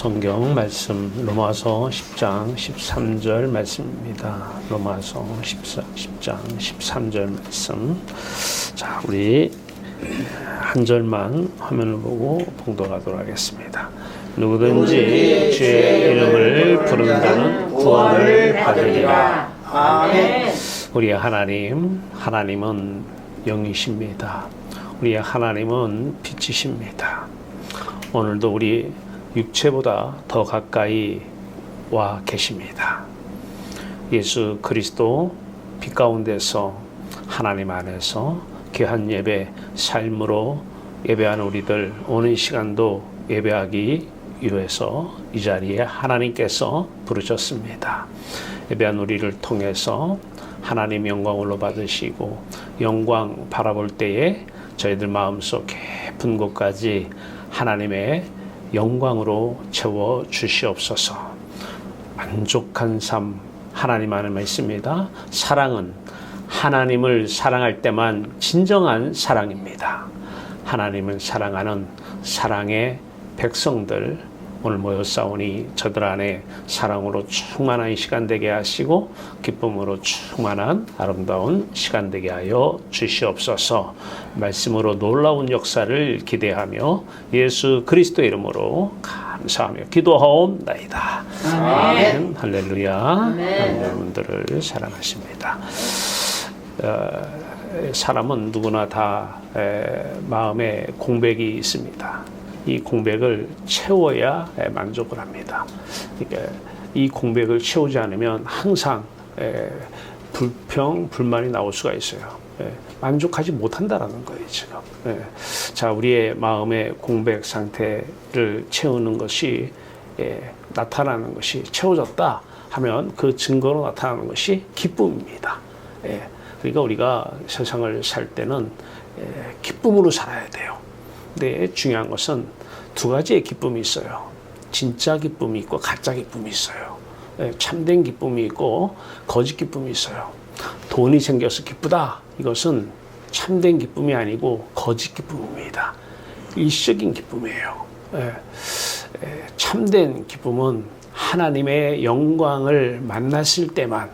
성경 말씀 로마서 10장 13절 말씀입니다. 로마서 10장 13절 말씀. 자, 우리 한 절만 화면을 보고 봉독하도록 하겠습니다. 누구든지 주의 이름을 부른다는 구원을 받으리라. 아멘. 우리의 하나님은 영이십니다. 우리의 하나님은 빛이십니다. 오늘도 우리 육체보다 더 가까이 와 계십니다. 예수 그리스도 빛 가운데서 하나님 안에서 귀한 예배 삶으로 예배하는 우리들 오늘 시간도 예배하기 위해서 이 자리에 하나님께서 부르셨습니다. 예배한 우리를 통해서 하나님 영광을 받으시고 영광 바라볼 때에 저희들 마음속 깊은 곳까지 하나님의 영광으로 채워 주시옵소서. 만족한 삶 하나님 안에만 있습니다. 사랑은 하나님을 사랑할 때만 진정한 사랑입니다. 하나님을 사랑하는 사랑의 백성들 오늘 모였사오니 저들 안에 사랑으로 충만한 시간 되게 하시고 기쁨으로 충만한 아름다운 시간 되게 하여 주시옵소서. 말씀으로 놀라운 역사를 기대하며 예수 그리스도 이름으로 감사하며 기도하옵나이다. 아멘. 할렐루야. 아멘. 여러분들을 사랑하십니다. 사람은 누구나 다 마음에 공백이 있습니다. 이 공백을 채워야 만족을 합니다. 그러니까 이 공백을 채우지 않으면 항상 불평, 불만이 나올 수가 있어요. 만족하지 못한다라는 거예요, 지금. 자, 우리의 마음의 공백 상태를 채우는 것이 나타나는 것이 채워졌다 하면 그 증거로 나타나는 것이 기쁨입니다. 그러니까 우리가 세상을 살 때는 기쁨으로 살아야 돼요. 근데 중요한 것은 두 가지의 기쁨이 있어요. 진짜 기쁨이 있고 가짜 기쁨이 있어요. 참된 기쁨이 있고 거짓 기쁨이 있어요. 돈이 생겨서 기쁘다. 이것은 참된 기쁨이 아니고 거짓 기쁨입니다. 일시적인 기쁨이에요. 참된 기쁨은 하나님의 영광을 만났을 때만,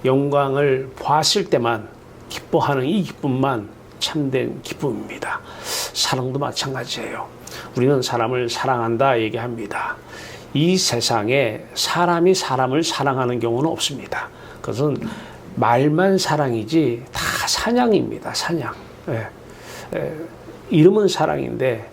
영광을 보았을 때만 기뻐하는 이 기쁨만 참된 기쁨입니다. 사랑도 마찬가지예요. 우리는 사람을 사랑한다 얘기합니다. 이 세상에 사람이 사람을 사랑하는 경우는 없습니다. 그것은 말만 사랑이지 다 사냥입니다. 사냥. 이름은 사랑인데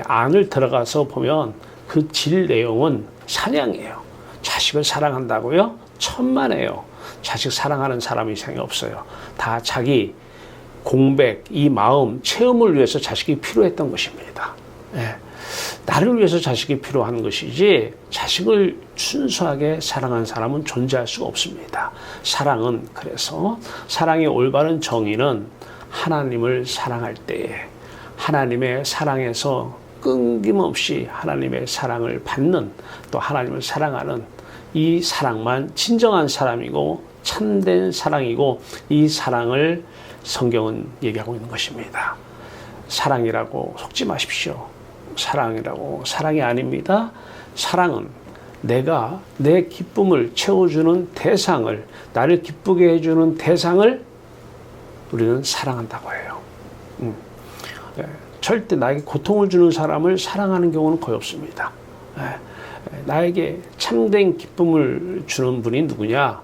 안을 들어가서 보면 그 질 내용은 사냥이에요. 자식을 사랑한다고요? 천만에요. 자식 사랑하는 사람 이상이 없어요. 다 자기 공백, 이 마음, 체험을 위해서 자식이 필요했던 것입니다. 나를 위해서 자식이 필요한 것이지 자식을 순수하게 사랑하는 사람은 존재할 수가 없습니다. 사랑은 그래서 사랑의 올바른 정의는 하나님을 사랑할 때에 하나님의 사랑에서 끊김없이 하나님의 사랑을 받는 또 하나님을 사랑하는 이 사랑만 진정한 사람이고 참된 사랑이고 이 사랑을 성경은 얘기하고 있는 것입니다. 사랑이라고 속지 마십시오. 사랑이라고 사랑이 아닙니다. 사랑은 내가 내 기쁨을 채워주는 대상을, 나를 기쁘게 해주는 대상을 우리는 사랑한다고 해요. 절대 나에게 고통을 주는 사람을 사랑하는 경우는 거의 없습니다. 나에게 참된 기쁨을 주는 분이 누구냐?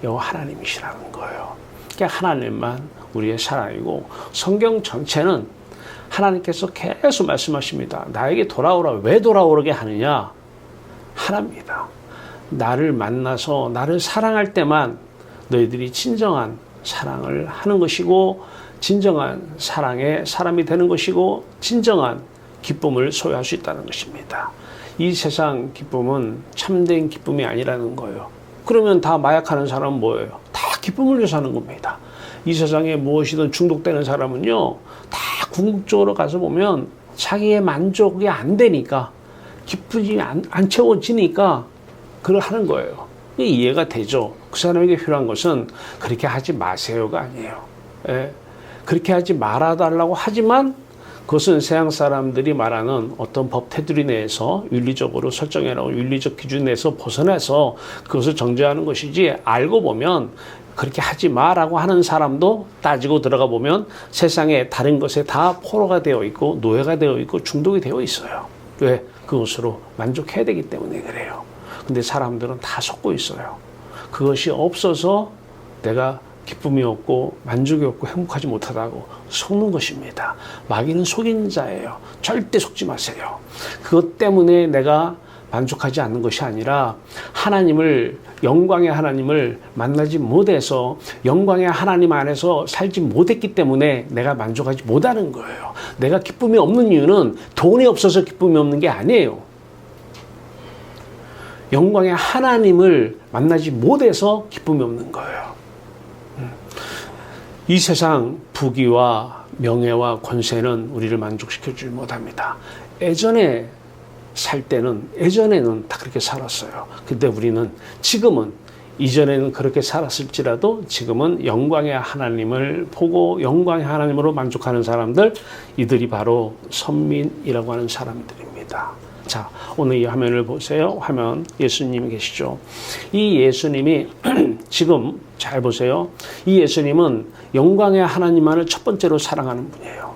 여호와 하나님이시라는 거예요. 그러니까 하나님만 우리의 사랑이고 성경 전체는 하나님께서 계속 말씀하십니다. 나에게 돌아오라. 왜 돌아오게 하느냐? 하나입니다. 나를 만나서 나를 사랑할 때만 너희들이 진정한 사랑을 하는 것이고 진정한 사랑의 사람이 되는 것이고 진정한 기쁨을 소유할 수 있다는 것입니다. 이 세상 기쁨은 참된 기쁨이 아니라는 거예요. 그러면 다 마약하는 사람은 뭐예요? 다 기쁨을 위해서 하는 겁니다. 이 세상에 무엇이든 중독되는 사람은요, 다 궁극적으로 가서 보면 자기의 만족이 안 되니까, 기쁘지 안 채워지니까 그걸 하는 거예요. 이해가 되죠. 그 사람에게 필요한 것은 그렇게 하지 마세요가 아니에요. 그렇게 하지 말아달라고 하지만 그것은 세상 사람들이 말하는 어떤 법 테두리 내에서 윤리적으로 설정해놓은 윤리적 기준 내에서 벗어나서 그것을 정죄하는 것이지, 알고 보면 그렇게 하지 마라고 하는 사람도 따지고 들어가 보면 세상에 다른 것에 다 포로가 되어 있고 노예가 되어 있고 중독이 되어 있어요. 왜? 그것으로 만족해야 되기 때문에 그래요. 근데 사람들은 다 속고 있어요. 그것이 없어서 내가 기쁨이 없고 만족이 없고 행복하지 못하다고 속는 것입니다. 마귀는 속인 자예요. 절대 속지 마세요. 그것 때문에 내가 만족하지 않는 것이 아니라 하나님을, 영광의 하나님을 만나지 못해서 영광의 하나님 안에서 살지 못했기 때문에 내가 만족하지 못하는 거예요. 내가 기쁨이 없는 이유는 돈이 없어서 기쁨이 없는 게 아니에요. 영광의 하나님을 만나지 못해서 기쁨이 없는 거예요. 이 세상 부귀와 명예와 권세는 우리를 만족시켜주지 못합니다. 예전에는 다 그렇게 살았어요. 근데 우리는 지금은, 이전에는 그렇게 살았을지라도 지금은 영광의 하나님을 보고 영광의 하나님으로 만족하는 사람들, 이들이 바로 선민이라고 하는 사람들입니다. 자, 오늘 이 화면을 보세요. 화면, 예수님이 계시죠. 이 예수님이 지금 잘 보세요. 이 예수님은 영광의 하나님만을 첫 번째로 사랑하는 분이에요.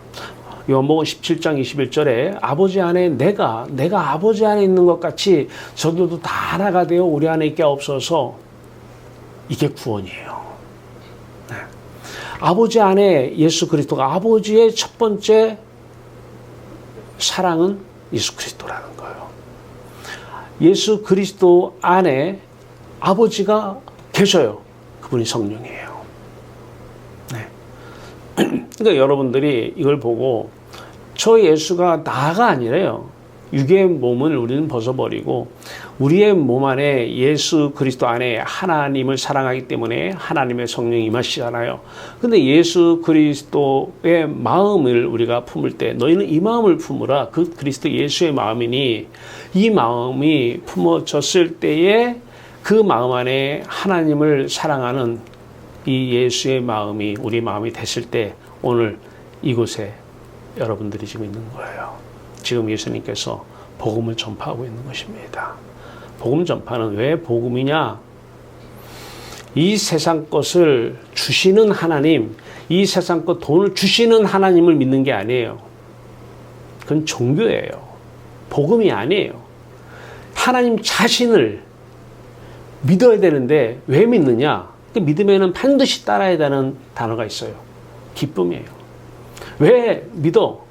요한복음 17장 21절에 아버지 안에 내가 아버지 안에 있는 것 같이 저들도 다 하나가 되어 우리 안에 있게 없어서, 이게 구원이에요. 네. 아버지 안에 예수 그리스도가, 아버지의 첫 번째 사랑은 예수 그리스도라는 거예요. 예수 그리스도 안에 아버지가 계셔요. 그분이 성령이에요. 네. 그러니까 여러분들이 이걸 보고 저 예수가 나가 아니래요. 육의 몸을 우리는 벗어버리고 우리의 몸 안에 예수 그리스도 안에 하나님을 사랑하기 때문에 하나님의 성령이 임하시잖아요. 근데 예수 그리스도의 마음을 우리가 품을 때, 너희는 이 마음을 품으라. 그 그리스도 예수의 마음이니, 이 마음이 품어졌을 때에 그 마음 안에 하나님을 사랑하는 이 예수의 마음이 우리 마음이 됐을 때, 오늘 이곳에 여러분들이 지금 있는 거예요. 지금 예수님께서 복음을 전파하고 있는 것입니다. 복음 전파는 왜 복음이냐? 이 세상 것을 주시는 하나님, 이 세상 것 돈을 주시는 하나님을 믿는 게 아니에요. 그건 종교예요. 복음이 아니에요. 하나님 자신을 믿어야 되는데 왜 믿느냐? 그 믿음에는 반드시 따라야 되는 단어가 있어요. 기쁨이에요. 왜 믿어?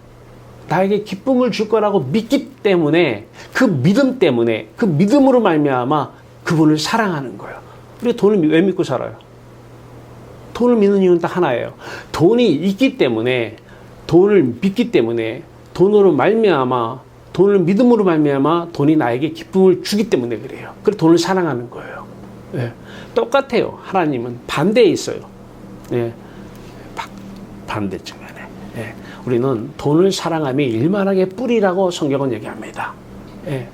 나에게 기쁨을 줄 거라고 믿기 때문에, 그 믿음 때문에, 그 믿음으로 말미암아 그분을 사랑하는 거예요. 우리가 돈을 왜 믿고 살아요? 돈을 믿는 이유는 딱 하나예요. 돈이 있기 때문에, 돈을 믿기 때문에, 돈으로 말미암아, 돈을 믿음으로 말미암아 돈이 나에게 기쁨을 주기 때문에 그래요. 그래서 돈을 사랑하는 거예요. 네. 똑같아요. 하나님은 반대에 있어요. 네. 반대쯤에. 네. 우리는 돈을 사랑함이 일만하게 뿌리라고 성경은 얘기합니다. 예.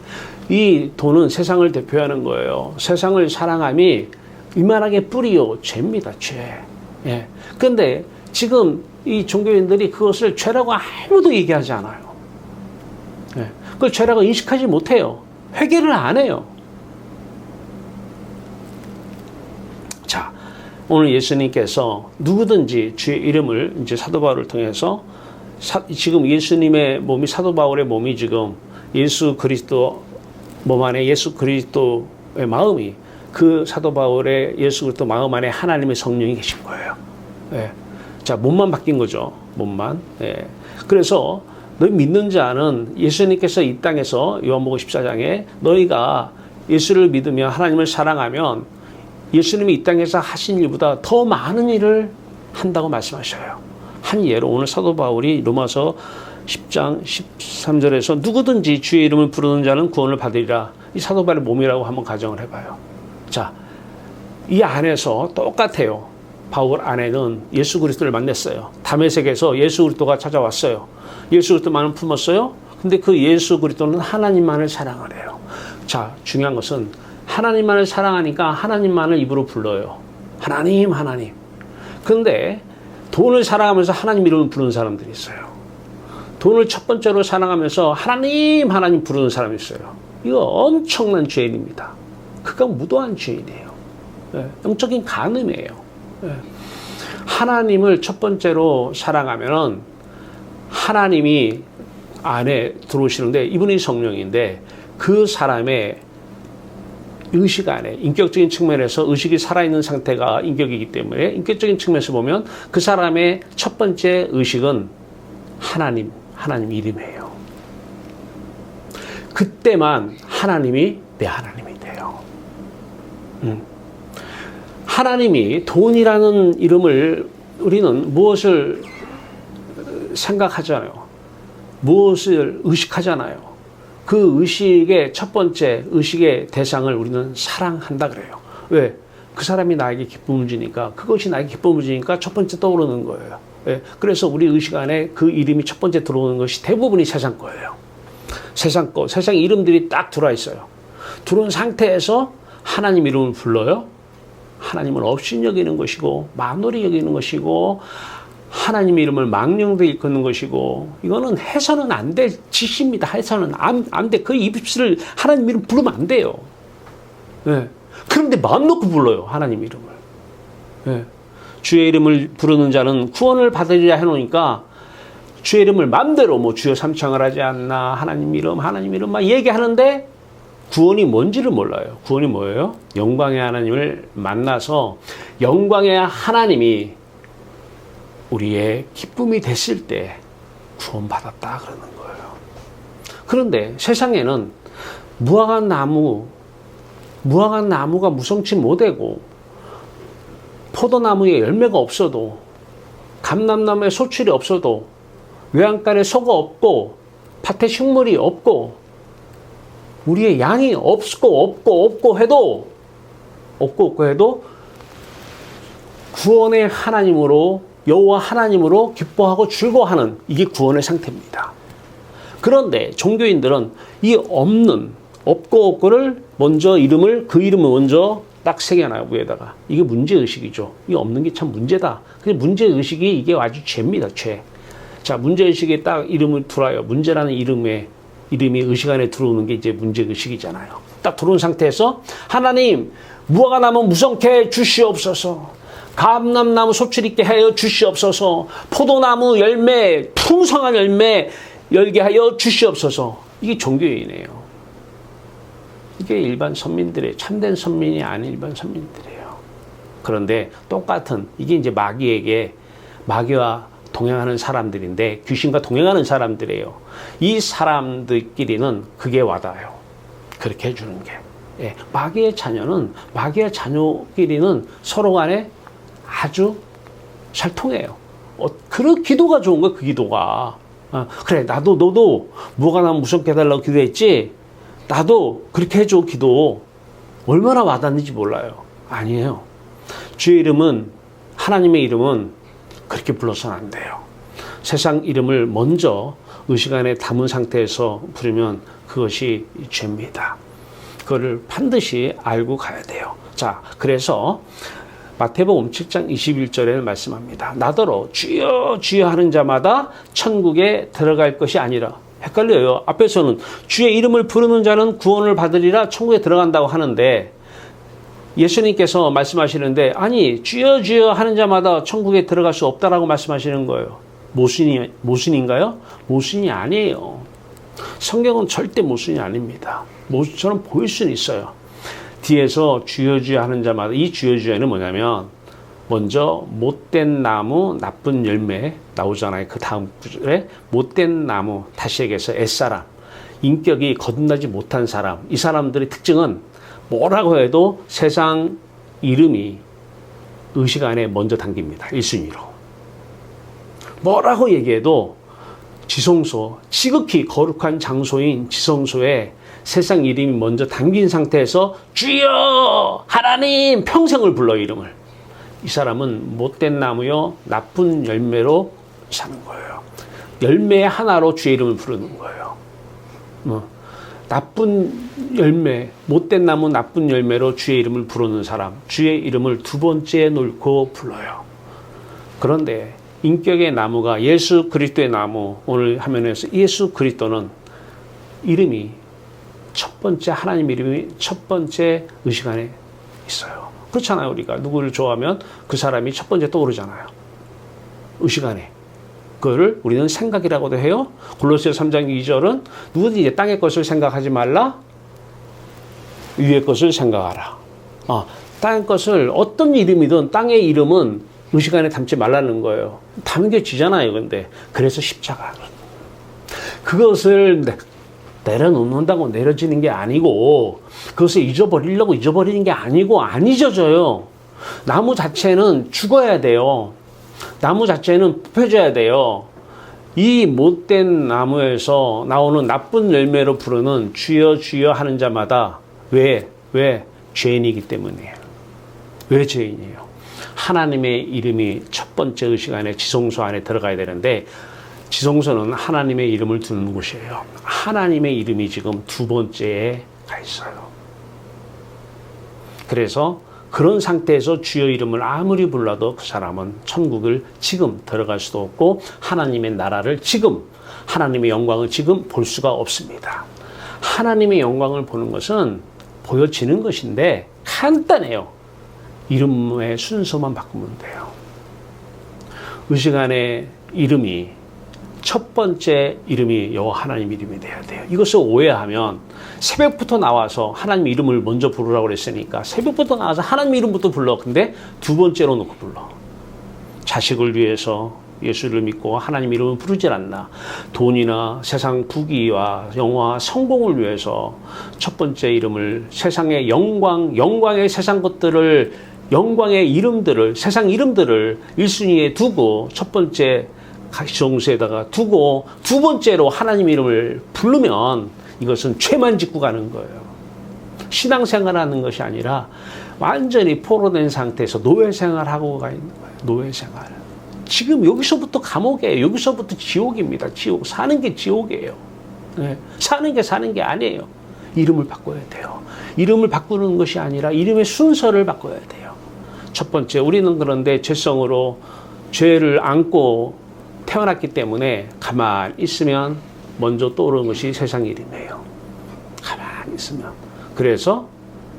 이 돈은 세상을 대표하는 거예요. 세상을 사랑함이 일만하게 뿌리요, 죄입니다, 죄. 예. 근데 지금 이 종교인들이 그것을 죄라고 아무도 얘기하지 않아요. 예. 그걸 죄라고 인식하지 못해요. 회개를 안 해요. 자, 오늘 예수님께서 누구든지 주의 이름을, 이제 사도 바울을 통해서 지금 예수님의 몸이, 사도 바울의 몸이 지금 예수 그리스도 몸 안에 예수 그리스도의 마음이, 그 사도 바울의 예수 그리스도 마음 안에 하나님의 성령이 계신 거예요. 예. 자, 몸만 바뀐 거죠. 몸만. 예. 그래서 너희 믿는 자는, 예수님께서 이 땅에서 요한복음 14장에 너희가 예수를 믿으며 하나님을 사랑하면 예수님이 이 땅에서 하신 일보다 더 많은 일을 한다고 말씀하셔요. 한 예로 오늘 사도 바울이 로마서 10장 13절에서 누구든지 주의 이름을 부르는 자는 구원을 받으리라. 이 사도 바울의 몸이라고 한번 가정을 해봐요. 자, 이 안에서 똑같아요. 바울 안에는 예수 그리스도를 만났어요. 다메섹에서 예수 그리스도가 찾아왔어요. 예수 그리스도만을 품었어요. 근데 그 예수 그리스도는 하나님만을 사랑하래요. 자, 중요한 것은 하나님만을 사랑하니까 하나님만을 입으로 불러요. 하나님, 하나님. 근데 돈을 사랑하면서 하나님 이름을 부르는 사람들이 있어요. 돈을 첫 번째로 사랑하면서 하나님 하나님 부르는 사람이 있어요. 이거 엄청난 죄인입니다. 그가 무도한 죄인이에요. 예, 영적인 간음이에요. 예. 하나님을 첫 번째로 사랑하면은 하나님이 안에 들어오시는데 이분이 성령인데 그 사람의 의식 안에 인격적인 측면에서 의식이 살아있는 상태가 인격이기 때문에 인격적인 측면에서 보면 그 사람의 첫 번째 의식은 하나님 이름이에요. 그때만 하나님이 내 하나님이 돼요. 하나님이 돈이라는 이름을 우리는 무엇을 생각하잖아요. 무엇을 의식하잖아요. 그 의식의 첫 번째 의식의 대상을 우리는 사랑한다 그래요. 왜? 그 사람이 나에게 기쁨을 주니까 그것이 나에게 기쁨을 주니까 첫 번째 떠오르는 거예요. 예, 그래서 우리 의식 안에 그 이름이 첫 번째 들어오는 것이 대부분이 세상 거예요. 세상 거, 세상 이름들이 딱 들어와 있어요. 들어온 상태에서 하나님 이름을 불러요. 하나님을 없인 여기는 것이고 만월이 여기는 것이고 하나님의 이름을 망령되이 일컫는 것이고 이거는 해서는 안 될 짓입니다. 해서는 안 돼. 그 입술을 하나님 이름 부르면 안 돼요. 예. 그런데 마음 놓고 불러요. 하나님 이름을. 예. 주의 이름을 부르는 자는 구원을 받으리라 해놓으니까 주의 이름을 마음대로 뭐 주여 삼창을 하지 않나 하나님 이름 막 얘기하는데 구원이 뭔지를 몰라요. 구원이 뭐예요? 영광의 하나님을 만나서 영광의 하나님이 우리의 기쁨이 됐을 때 구원받았다 그러는 거예요. 그런데 세상에는 무화과 나무가 무성치 못하고 포도나무에 열매가 없어도 감람나무에 소출이 없어도 외양간에 소가 없고 밭에 식물이 없고 우리의 양이 없고 해도 구원의 하나님으로 여호와 하나님으로 기뻐하고 즐거워하는 이게 구원의 상태입니다. 그런데 종교인들은 이 없고를 먼저 그 이름을 먼저 딱 새겨놔요, 위에다가. 이게 문제의식이죠. 이게 없는 게 참 문제다. 근데 문제의식이 이게 아주 죄입니다, 죄. 자, 문제의식에 딱 이름을 들어요. 문제라는 이름이 의식 안에 들어오는 게 이제 문제의식이잖아요. 딱 들어온 상태에서 하나님, 무화과 나무 무성케 주시옵소서. 감람나무 소출 있게 하여 주시옵소서. 포도나무 열매, 풍성한 열매 열게 하여 주시옵소서. 이게 종교인이에요. 이게 일반 선민들의 참된 선민이 아닌 일반 선민들이에요. 그런데 똑같은 이게 이제 마귀와 동행하는 사람들인데 귀신과 동행하는 사람들이에요. 이 사람들끼리는 그게 와닿아요. 그렇게 해주는 게. 예, 마귀의 자녀끼리는 서로 간에 아주 잘 통해요. 그 기도가 좋은 거야, 그 기도가. 그래, 너도 무화과 나무 무섭게 해달라고 기도했지? 나도 그렇게 해줘, 기도. 얼마나 와닿는지 몰라요. 아니에요. 주의 이름은, 하나님의 이름은 그렇게 불러서는 안 돼요. 세상 이름을 먼저 의식 안에 담은 상태에서 부르면 그것이 죄입니다. 그거를 반드시 알고 가야 돼요. 자, 그래서 마태복음 7장 21절에 말씀합니다. 나더러 주여 주여 하는 자마다 천국에 들어갈 것이 아니라. 헷갈려요. 앞에서는 주의 이름을 부르는 자는 구원을 받으리라 천국에 들어간다고 하는데 예수님께서 말씀하시는데 아니 주여 주여 하는 자마다 천국에 들어갈 수 없다라고 말씀하시는 거예요. 모순인가요? 모순이 아니에요. 성경은 절대 모순이 아닙니다. 모순처럼 보일 수는 있어요. 뒤에서 주여 주여 하는 자마다 이 주여 주여는 뭐냐면 먼저 못된 나무 나쁜 열매 나오잖아요. 그 다음 구절에 못된 나무 다시 얘기해서 옛사람 인격이 거듭나지 못한 사람 이 사람들의 특징은 뭐라고 해도 세상 이름이 의식 안에 먼저 담깁니다. 1순위로 뭐라고 얘기해도 지성소 지극히 거룩한 장소인 지성소에 세상 이름이 먼저 담긴 상태에서 주여 하나님 평생을 불러 이름을 이 사람은 못된 나무요 나쁜 열매로 사는 거예요. 열매 하나로 주의 이름을 부르는 거예요. 나쁜 열매 못된 나무 나쁜 열매로 주의 이름을 부르는 사람 주의 이름을 두 번째 놓고 불러요. 그런데 인격의 나무가 예수 그리스도의 나무, 오늘 화면에서 예수 그리스도는 이름이 첫 번째, 하나님 이름이 첫 번째 의식 안에 있어요. 그렇잖아요. 우리가 누구를 좋아하면 그 사람이 첫 번째 떠오르잖아요. 의식 안에. 그거를 우리는 생각이라고도 해요. 골로새서 3장 2절은 누구든지 이제 땅의 것을 생각하지 말라, 위의 것을 생각하라. 땅의 것을 어떤 이름이든 땅의 이름은 의식 안에 담지 말라는 거예요. 담겨지잖아요. 근데 그래서 십자가. 그것을 내려놓는다고 내려지는 게 아니고, 그것을 잊어버리려고 잊어버리는 게 아니고 안 잊어져요. 나무 자체는 죽어야 돼요. 나무 자체는 부패져야 돼요. 이 못된 나무에서 나오는 나쁜 열매로 부르는 주여 주여 하는 자마다 왜 죄인이기 때문이에요. 왜 죄인이에요? 하나님의 이름이 첫 번째 의식 안에, 지성소 안에 들어가야 되는데, 지성소는 하나님의 이름을 두는 곳이에요. 하나님의 이름이 지금 두 번째에 가 있어요. 그래서 그런 상태에서 주여 이름을 아무리 불러도 그 사람은 천국을 지금 들어갈 수도 없고, 하나님의 나라를 지금, 하나님의 영광을 지금 볼 수가 없습니다. 하나님의 영광을 보는 것은 보여지는 것인데 간단해요. 이름의 순서만 바꾸면 돼요. 의식 안에 이름이 첫 번째 이름이 여호와 하나님 이름이 돼야 돼요. 이것을 오해하면 새벽부터 나와서 하나님 이름을 먼저 부르라고 그랬으니까 새벽부터 나와서 하나님 이름부터 불러. 근데 두 번째로 놓고 불러. 자식을 위해서 예수를 믿고 하나님 이름을 부르질 않나. 돈이나 세상 부귀와 영화, 성공을 위해서 첫 번째 이름을, 세상의 영광의 세상 것들을, 영광의 이름들을, 세상 이름들을 1순위에 두고 첫 번째 지성소에다가 두고 두 번째로 하나님 이름을 부르면 이것은 죄만 짓고 가는 거예요. 신앙생활하는 것이 아니라 완전히 포로된 상태에서 노예생활하고 가 있는 거예요. 노예생활. 지금 여기서부터 감옥이에요. 여기서부터 지옥입니다. 지옥. 사는 게 지옥이에요. 네. 사는 게 아니에요. 이름을 바꿔야 돼요. 이름을 바꾸는 것이 아니라 이름의 순서를 바꿔야 돼요. 첫 번째, 우리는 그런데 죄성으로 죄를 안고 태어났기 때문에 가만히 있으면 먼저 떠오르는 것이 세상 이름이에요. 가만히 있으면. 그래서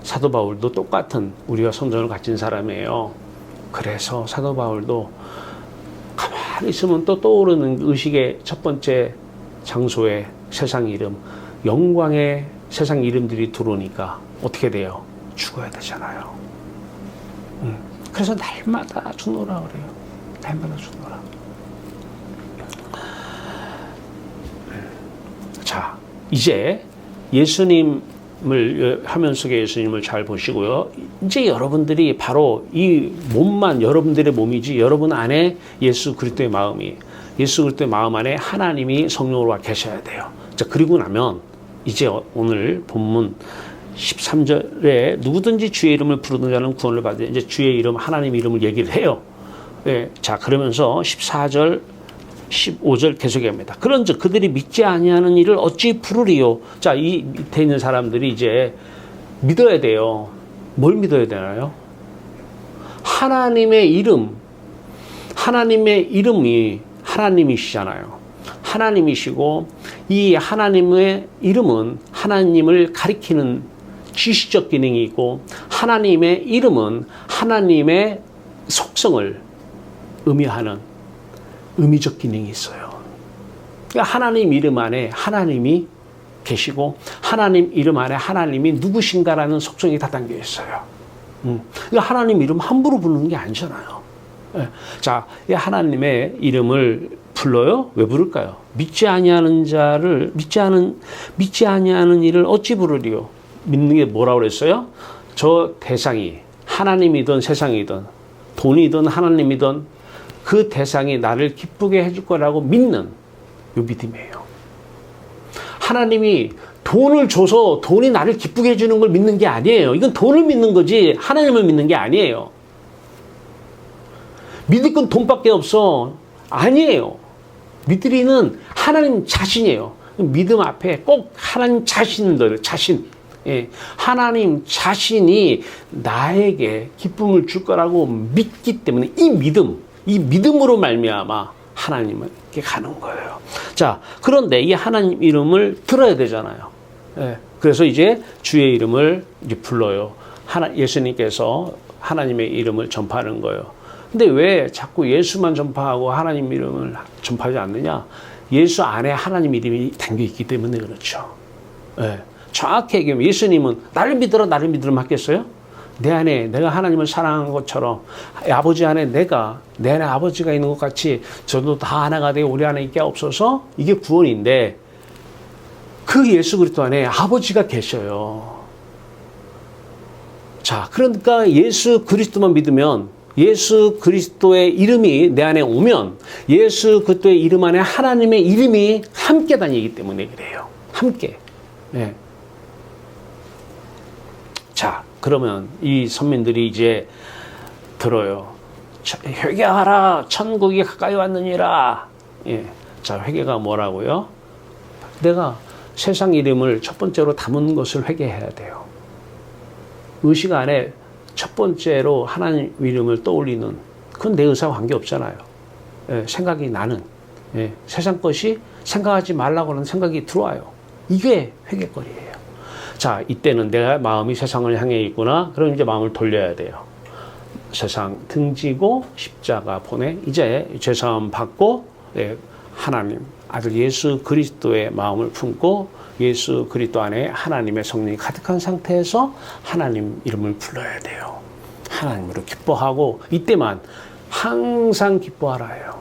사도 바울도 똑같은 우리와 성전을 가진 사람이에요. 그래서 사도 바울도 가만히 있으면 또 떠오르는 의식의 첫 번째 장소에 세상 이름, 영광의 세상 이름들이 들어오니까 어떻게 돼요? 죽어야 되잖아요. 그래서 날마다 죽노라 그래요. 날마다 죽노라. 자, 이제 예수님을, 화면 속에 예수님을 잘 보시고요. 이제 여러분들이 바로 이 몸만 여러분들의 몸이지, 여러분 안에 예수 그리스도의 마음이, 예수 그리스도의 마음 안에 하나님이 성령으로 와 계셔야 돼요. 자, 그리고 나면 이제 오늘 본문 13절에 누구든지 주의 이름을 부르는 자는 구원을 받으려, 이제 주의 이름, 하나님 이름을 얘기를 해요. 네, 자, 그러면서 14절 15절 계속 합니다. 그런즉 그들이 믿지 아니하는 이를 어찌 부르리요? 자, 이 밑에 있는 사람들이 이제 믿어야 돼요. 뭘 믿어야 되나요? 하나님의 이름, 하나님의 이름이 하나님이시잖아요. 하나님이시고 이 하나님의 이름은 하나님을 가리키는 지시적 기능이 있고, 하나님의 이름은 하나님의 속성을 의미하는 의미적 기능이 있어요. 그러니까 하나님 이름 안에 하나님이 계시고 하나님 이름 안에 하나님이 누구신가라는 속성이 다 담겨 있어요. 그러니까 하나님 이름 함부로 부르는 게 아니잖아요. 자, 이 하나님의 이름을 불러요? 왜 부를까요? 믿지 아니하는 이를 어찌 부르리요? 믿는 게 뭐라고 그랬어요? 저 대상이 하나님이든 세상이든 돈이든 하나님이든 그 대상이 나를 기쁘게 해줄 거라고 믿는 요 믿음이에요. 하나님이 돈을 줘서 돈이 나를 기쁘게 해주는 걸 믿는 게 아니에요. 이건 돈을 믿는 거지 하나님을 믿는 게 아니에요. 믿을 건 돈밖에 없어. 아니에요. 믿으리는 하나님 자신이에요. 믿음 앞에 꼭 하나님 자신들, 예, 하나님 자신이 나에게 기쁨을 줄 거라고 믿기 때문에 이 믿음, 이 믿음으로 말미암아 하나님께 가는 거예요. 자, 그런데 이 하나님 이름을 들어야 되잖아요. 예, 그래서 이제 주의 이름을 이제 불러요. 예수님께서 하나님의 이름을 전파하는 거예요. 근데 왜 자꾸 예수만 전파하고 하나님 이름을 전파하지 않느냐? 예수 안에 하나님 이름이 담겨 있기 때문에 그렇죠. 예, 정확히 얘기하면 예수님은 나를 믿으라 맡겼어요? 내 안에 내가 하나님을 사랑한 것처럼 아버지 안에 내 안에 아버지가 있는 것 같이 저도 다 하나가 되어 우리 안에 있게 없어서 이게 구원인데 그 예수 그리스도 안에 아버지가 계셔요. 자, 그러니까 예수 그리스도만 믿으면 예수 그리스도의 이름이 내 안에 오면 예수 그리스도의 이름 안에 하나님의 이름이 함께 다니기 때문에 그래요. 함께. 네. 자, 그러면 이 선민들이 이제 들어요. 회개하라, 천국이 가까이 왔느니라. 예. 자, 회개가 뭐라고요? 내가 세상 이름을 첫 번째로 담은 것을 회개해야 돼요. 의식 안에 첫 번째로 하나님 이름을 떠올리는, 그건 내 의사와 관계없잖아요. 예, 생각이 나는, 예, 세상 것이 생각하지 말라고 하는 생각이 들어와요. 이게 회개거리예요. 자, 이때는 내가 마음이 세상을 향해 있구나. 그럼 이제 마음을 돌려야 돼요. 세상 등지고 십자가 보내 이제 죄사함 받고, 예, 하나님 아들 예수 그리스도의 마음을 품고 예수 그리스도 안에 하나님의 성령이 가득한 상태에서 하나님 이름을 불러야 돼요. 하나님으로 기뻐하고, 이때만 항상 기뻐하라예요.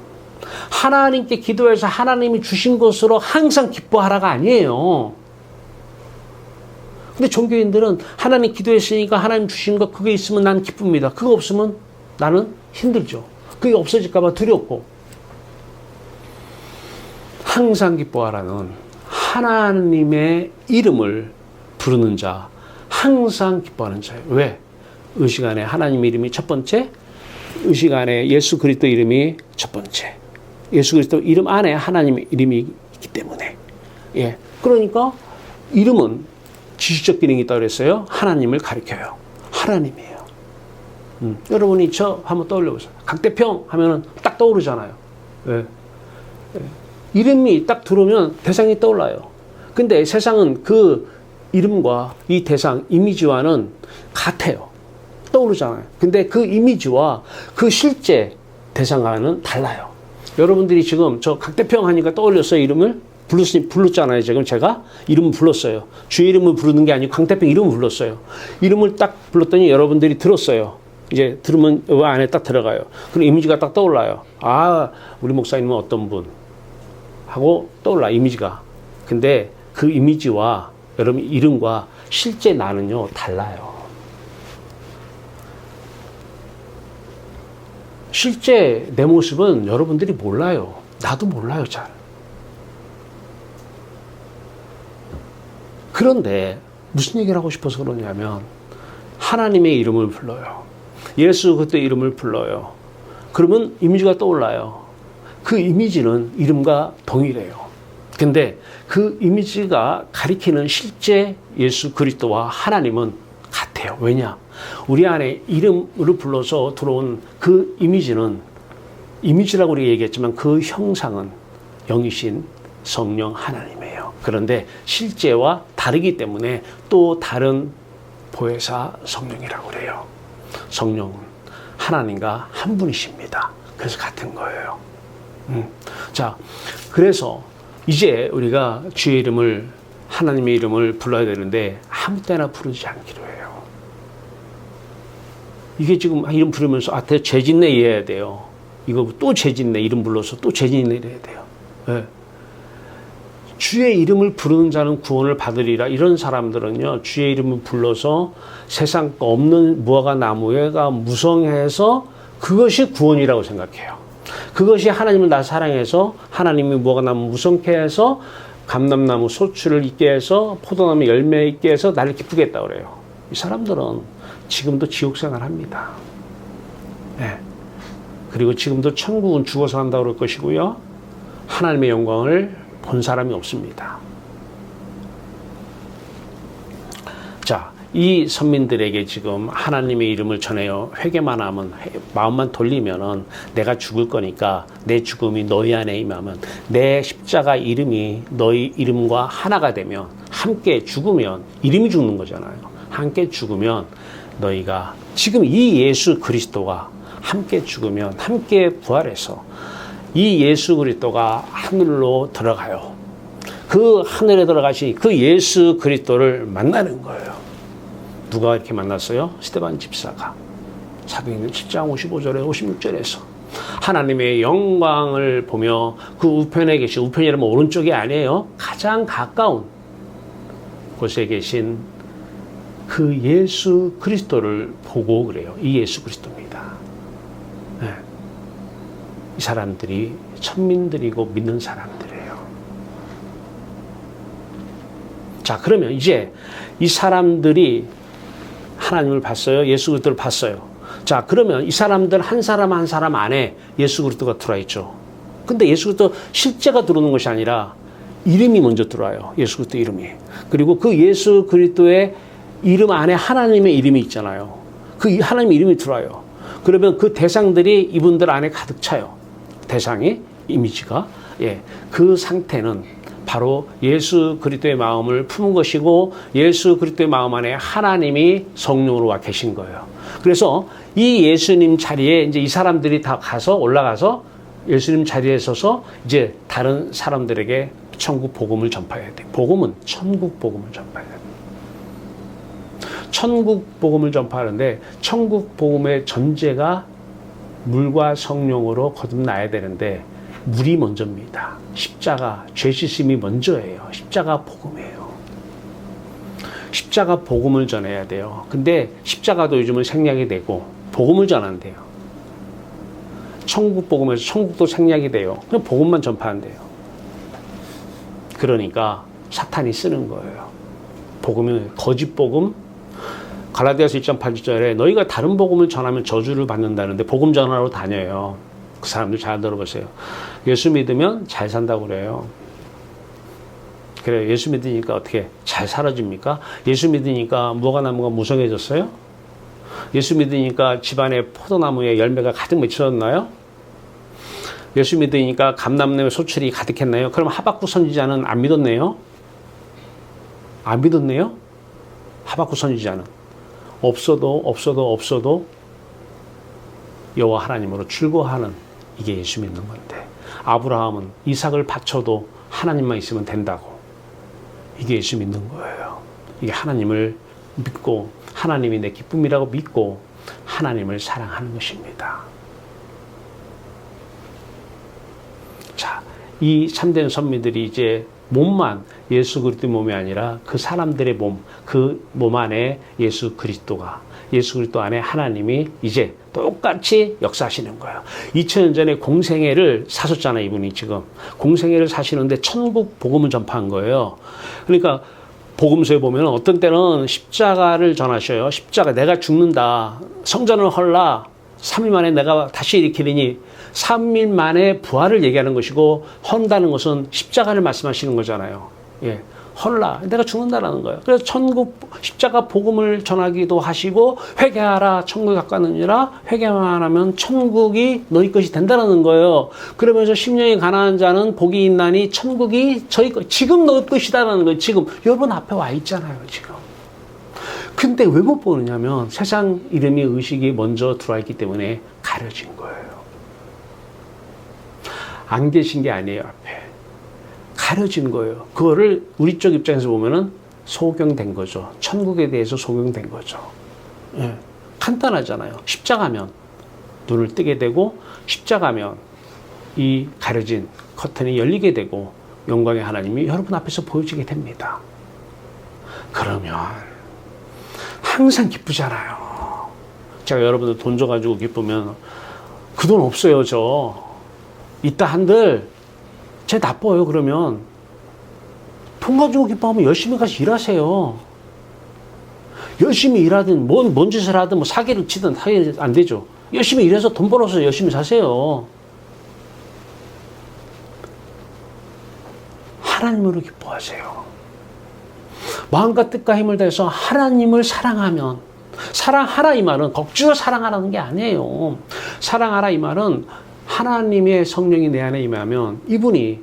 하나님께 기도해서 하나님이 주신 것으로 항상 기뻐하라가 아니에요. 근데 종교인들은 하나님 기도했으니까 하나님 주신 것 그게 있으면 난 기쁩니다. 그거 없으면 나는 힘들죠. 그게 없어질까 봐 두렵고. 항상 기뻐하라는 하나님의 이름을 부르는 자, 항상 기뻐하는 자예요. 왜? 의식 안에 하나님 이름이 첫 번째, 의식 안에 예수 그리스도 이름이 첫 번째. 예수 그리스도 이름 안에 하나님의 이름이 있기 때문에. 예. 그러니까 이름은 지식적 기능이 있다고 그랬어요. 하나님을 가리켜요. 하나님이에요. 여러분이 저 한번 떠올려보세요. 강대평 하면은 딱 떠오르잖아요. 왜? 이름이 딱 들어오면 대상이 떠올라요. 근데 세상은 그 이름과 이 대상, 이미지와는 같아요. 떠오르잖아요. 근데 그 이미지와 그 실제 대상과는 달라요. 여러분들이 지금 저 강대평 하니까 떠올렸어요, 이름을? 불렀잖아요. 지금 제가 이름을 불렀어요. 주의 이름을 부르는 게 아니고 강태평 이름을 불렀어요. 이름을 딱 불렀더니 여러분들이 들었어요. 이제 들으면 이 안에 딱 들어가요. 그럼 이미지가 딱 떠올라요. 아, 우리 목사님은 어떤 분 하고 떠올라, 이미지가. 근데 그 이미지와 여러분 이름과 실제 나는요 달라요. 실제 내 모습은 여러분들이 몰라요. 나도 몰라요, 잘. 그런데 무슨 얘기를 하고 싶어서 그러냐면 하나님의 이름을 불러요. 예수 그리스도 이름을 불러요. 그러면 이미지가 떠올라요. 그 이미지는 이름과 동일해요. 근데 그 이미지가 가리키는 실제 예수 그리스도와 하나님은 같아요. 왜냐? 우리 안에 이름으로 불러서 들어온 그 이미지는, 이미지라고 우리가 얘기했지만 그 형상은 영이신 성령 하나님이에요. 그런데 실제와 다르기 때문에 또 다른 보혜사 성령이라고 그래요. 성령은 하나님과 한 분이십니다. 그래서 같은 거예요. 자, 그래서 이제 우리가 주의 이름을, 하나님의 이름을 불러야 되는데 아무 때나 부르지 않기로 해요. 이게 지금 이름 부르면서 죄짓네 이래야 돼요. 이거 또 죄짓네 이름 불러서 또 죄짓네 이래야 돼요. 네. 주의 이름을 부르는 자는 구원을 받으리라. 이런 사람들은요, 주의 이름을 불러서 세상 없는 무화과 나무가 무성해서 그것이 구원이라고 생각해요. 그것이 하나님을 나 사랑해서 하나님이 무화과 나무 무성케 해서 감람나무 소출을 있게 해서 포도나무 열매 있게 해서 나를 기쁘게 했다고 그래요. 이 사람들은 지금도 지옥 생활합니다. 네. 그리고 지금도 천국은 죽어서 한다고 그럴 것이고요. 하나님의 영광을 본 사람이 없습니다. 자, 이 선민들에게 지금 하나님의 이름을 전해요. 회개만 하면, 마음만 돌리면은 내가 죽을 거니까 내 죽음이 너희 안에 임하면, 내 십자가 이름이 너희 이름과 하나가 되면, 함께 죽으면, 이름이 죽는 거잖아요. 함께 죽으면 너희가 지금 이 예수 그리스도가 함께 죽으면 함께 부활해서 이 예수 그리스도가 하늘로 들어가요. 그 하늘에 들어가신 그 예수 그리스도를 만나는 거예요. 누가 이렇게 만났어요? 스데반 집사가. 사도행전 7장 55절에 56절에서 하나님의 영광을 보며 그 우편에 계신, 우편이라면 오른쪽이 아니에요. 가장 가까운 곳에 계신 그 예수 그리스도를 보고 그래요. 이 예수 그리스도입니다. 네. 이 사람들이 천민들이고 믿는 사람들이에요. 자, 그러면 이제 이 사람들이 하나님을 봤어요. 예수 그리스도를 봤어요. 자, 그러면 이 사람들 한 사람 한 사람 안에 예수 그리스도가 들어와 있죠. 근데 예수 그리스도 실제가 들어오는 것이 아니라 이름이 먼저 들어와요. 예수 그리스도 이름이. 그리고 그 예수 그리스도의 이름 안에 하나님의 이름이 있잖아요. 그 하나님의 이름이 들어와요. 그러면 그 대상들이 이분들 안에 가득 차요. 대상이, 이미지가. 예. 그 상태는 바로 예수 그리스도의 마음을 품은 것이고, 예수 그리스도의 마음 안에 하나님이 성령으로 와 계신 거예요. 그래서 이 예수님 자리에 이제 이 사람들이 다 가서 올라가서 예수님 자리에 서서 이제 다른 사람들에게 천국 복음을 전파해야 돼. 복음은 천국 복음을 전파해야 돼. 천국 복음을 전파하는데 천국 복음의 전제가 물과 성령으로 거듭나야 되는데 물이 먼저입니다. 십자가, 죄 씻음이 먼저예요. 십자가 복음이에요. 십자가 복음을 전해야 돼요. 근데 십자가도 요즘은 생략이 되고 복음을 전한대요. 천국 복음에서 천국도 생략이 돼요. 그냥 복음만 전파한대요. 그러니까 사탄이 쓰는 거예요. 복음이 거짓 복음. 갈라디아서 1장 8절에 너희가 다른 복음을 전하면 저주를 받는다는데 복음 전하러 다녀요. 그 사람들 잘 들어보세요. 예수 믿으면 잘 산다고 그래요. 그래요. 예수 믿으니까 어떻게 잘 사라집니까? 예수 믿으니까 무화과 나무가 무성해졌어요? 예수 믿으니까 집안에 포도나무에 열매가 가득 맺혀졌나요? 예수 믿으니까 감람나무에 소출이 가득했나요? 그럼 하박국 선지자는 안 믿었네요? 안 믿었네요? 하박국 선지자는 없어도 여호와 하나님으로 출고하는, 이게 예수 믿는 건데, 아브라함은 이삭을 바쳐도 하나님만 있으면 된다고, 이게 예수 믿는 거예요. 이게 하나님을 믿고 하나님이 내 기쁨이라고 믿고 하나님을 사랑하는 것입니다. 자, 이 참된 선미들이 이제 몸만 예수 그리스도의 몸이 아니라 그 사람들의 몸, 그 몸 안에 예수 그리스도 안에 하나님이 이제 똑같이 역사하시는 거예요. 2000년 전에 공생애를 사셨잖아요. 이분이 지금 공생애를 사시는데 천국 복음을 전파한 거예요. 그러니까 복음서에 보면 어떤 때는 십자가를 전하셔요. 십자가, 내가 죽는다, 성전을 헐라, 3일 만에 내가 다시 일으키리니, 3일 만에 부활을 얘기하는 것이고, 헌다는 것은 십자가를 말씀하시는 거잖아요. 예, 헐라, 내가 죽는다라는 거예요. 그래서 천국 십자가 복음을 전하기도 하시고, 회개하라, 천국에 가까우니라, 회개만 하면 천국이 너희 것이 된다는 거예요. 그러면서 심령이 가난한 자는 복이 있나니 천국이 저희 것, 지금 너희 것이다라는 거예요. 지금 여러분 앞에 와 있잖아요. 지금. 근데 왜 못 보느냐면 세상 이름이, 의식이 먼저 들어와 있기 때문에 가려진 거예요. 안 계신 게 아니에요. 앞에 가려진 거예요. 그거를 우리 쪽 입장에서 보면은 소경된 거죠. 천국에 대해서 소경된 거죠. 예, 간단하잖아요. 십자가면 눈을 뜨게 되고, 십자가면 이 가려진 커튼이 열리게 되고 영광의 하나님이 여러분 앞에서 보여지게 됩니다. 그러면 항상 기쁘잖아요. 제가 여러분들 돈 줘가지고 기쁘면 그 돈 없어요. 저 있다 한들 쟤 나빠요. 그러면 돈 가지고 기뻐하면 열심히 가서 일하세요. 열심히 일하든 뭔 짓을 하든 뭐 사기를 치든 사기 안 되죠. 열심히 일해서 돈 벌어서 열심히 사세요. 하나님으로 기뻐하세요. 마음과 뜻과 힘을 다해서 하나님을 사랑하면, 사랑하라 이 말은 억지로 사랑하라는 게 아니에요. 사랑하라 이 말은 하나님의 성령이 내 안에 임하면, 이분이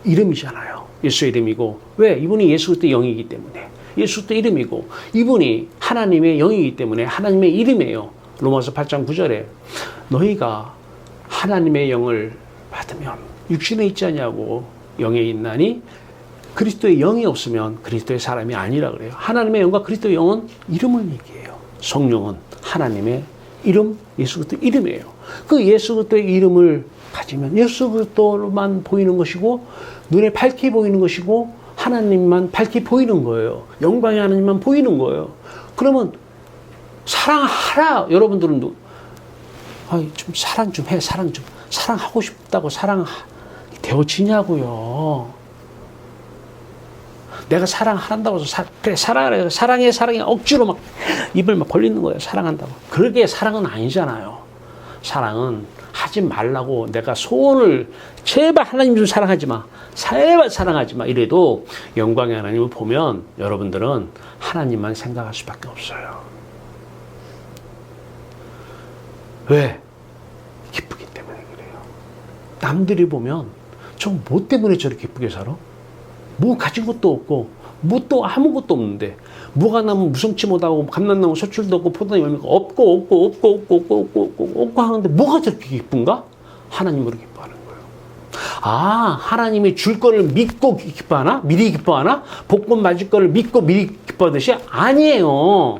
이름이잖아요. 예수의 이름이고. 왜? 이분이 예수 그리스도의 영이기 때문에. 예수 그리스도의 이름이고, 이분이 하나님의 영이기 때문에 하나님의 이름이에요. 로마서 8장 9절에 너희가 하나님의 영을 받으면 육신에 있지 않냐고 영에 있나니 그리스도의 영이 없으면 그리스도의 사람이 아니라 그래요. 하나님의 영과 그리스도의 영은 이름을 얘기해요. 성령은 하나님의 이름, 예수 그리스도 이름이에요. 그 예수 그리스도의 이름을 가지면 예수 그리스도만 보이는 것이고, 눈에 밝게 보이는 것이고, 하나님만 밝게 보이는 거예요. 영광의 하나님만 보이는 거예요. 그러면 사랑하라. 여러분들은 좀 사랑 좀 해. 사랑 좀. 사랑하고 싶다고 사랑 되어지냐고요. 내가 사랑한다고 해서 그래 사랑해 억지로 막 입을 막 벌리는 거예요. 사랑한다고. 그러게 사랑은 아니잖아요. 사랑은 하지 말라고 내가 소원을, 제발 하나님 좀 사랑하지 마. 제발 사랑하지 마. 이래도 영광의 하나님을 보면 여러분들은 하나님만 생각할 수밖에 없어요. 왜? 기쁘기 때문에 그래요. 남들이 보면 저 뭐 때문에 저렇게 기쁘게 살아? 뭐 가진 것도 없고, 뭐 또 아무것도 없는데, 뭐가 나면 무성치 못하고, 감람나무 소출도 없고, 포도나무 열매가 없고 하는데, 뭐가 저렇게 기쁜가? 하나님으로 기뻐하는 거예요. 아, 하나님이 줄 거를 믿고 기뻐하나? 미리 기뻐하나? 복권 맞을 거를 믿고 미리 기뻐하듯이? 아니에요.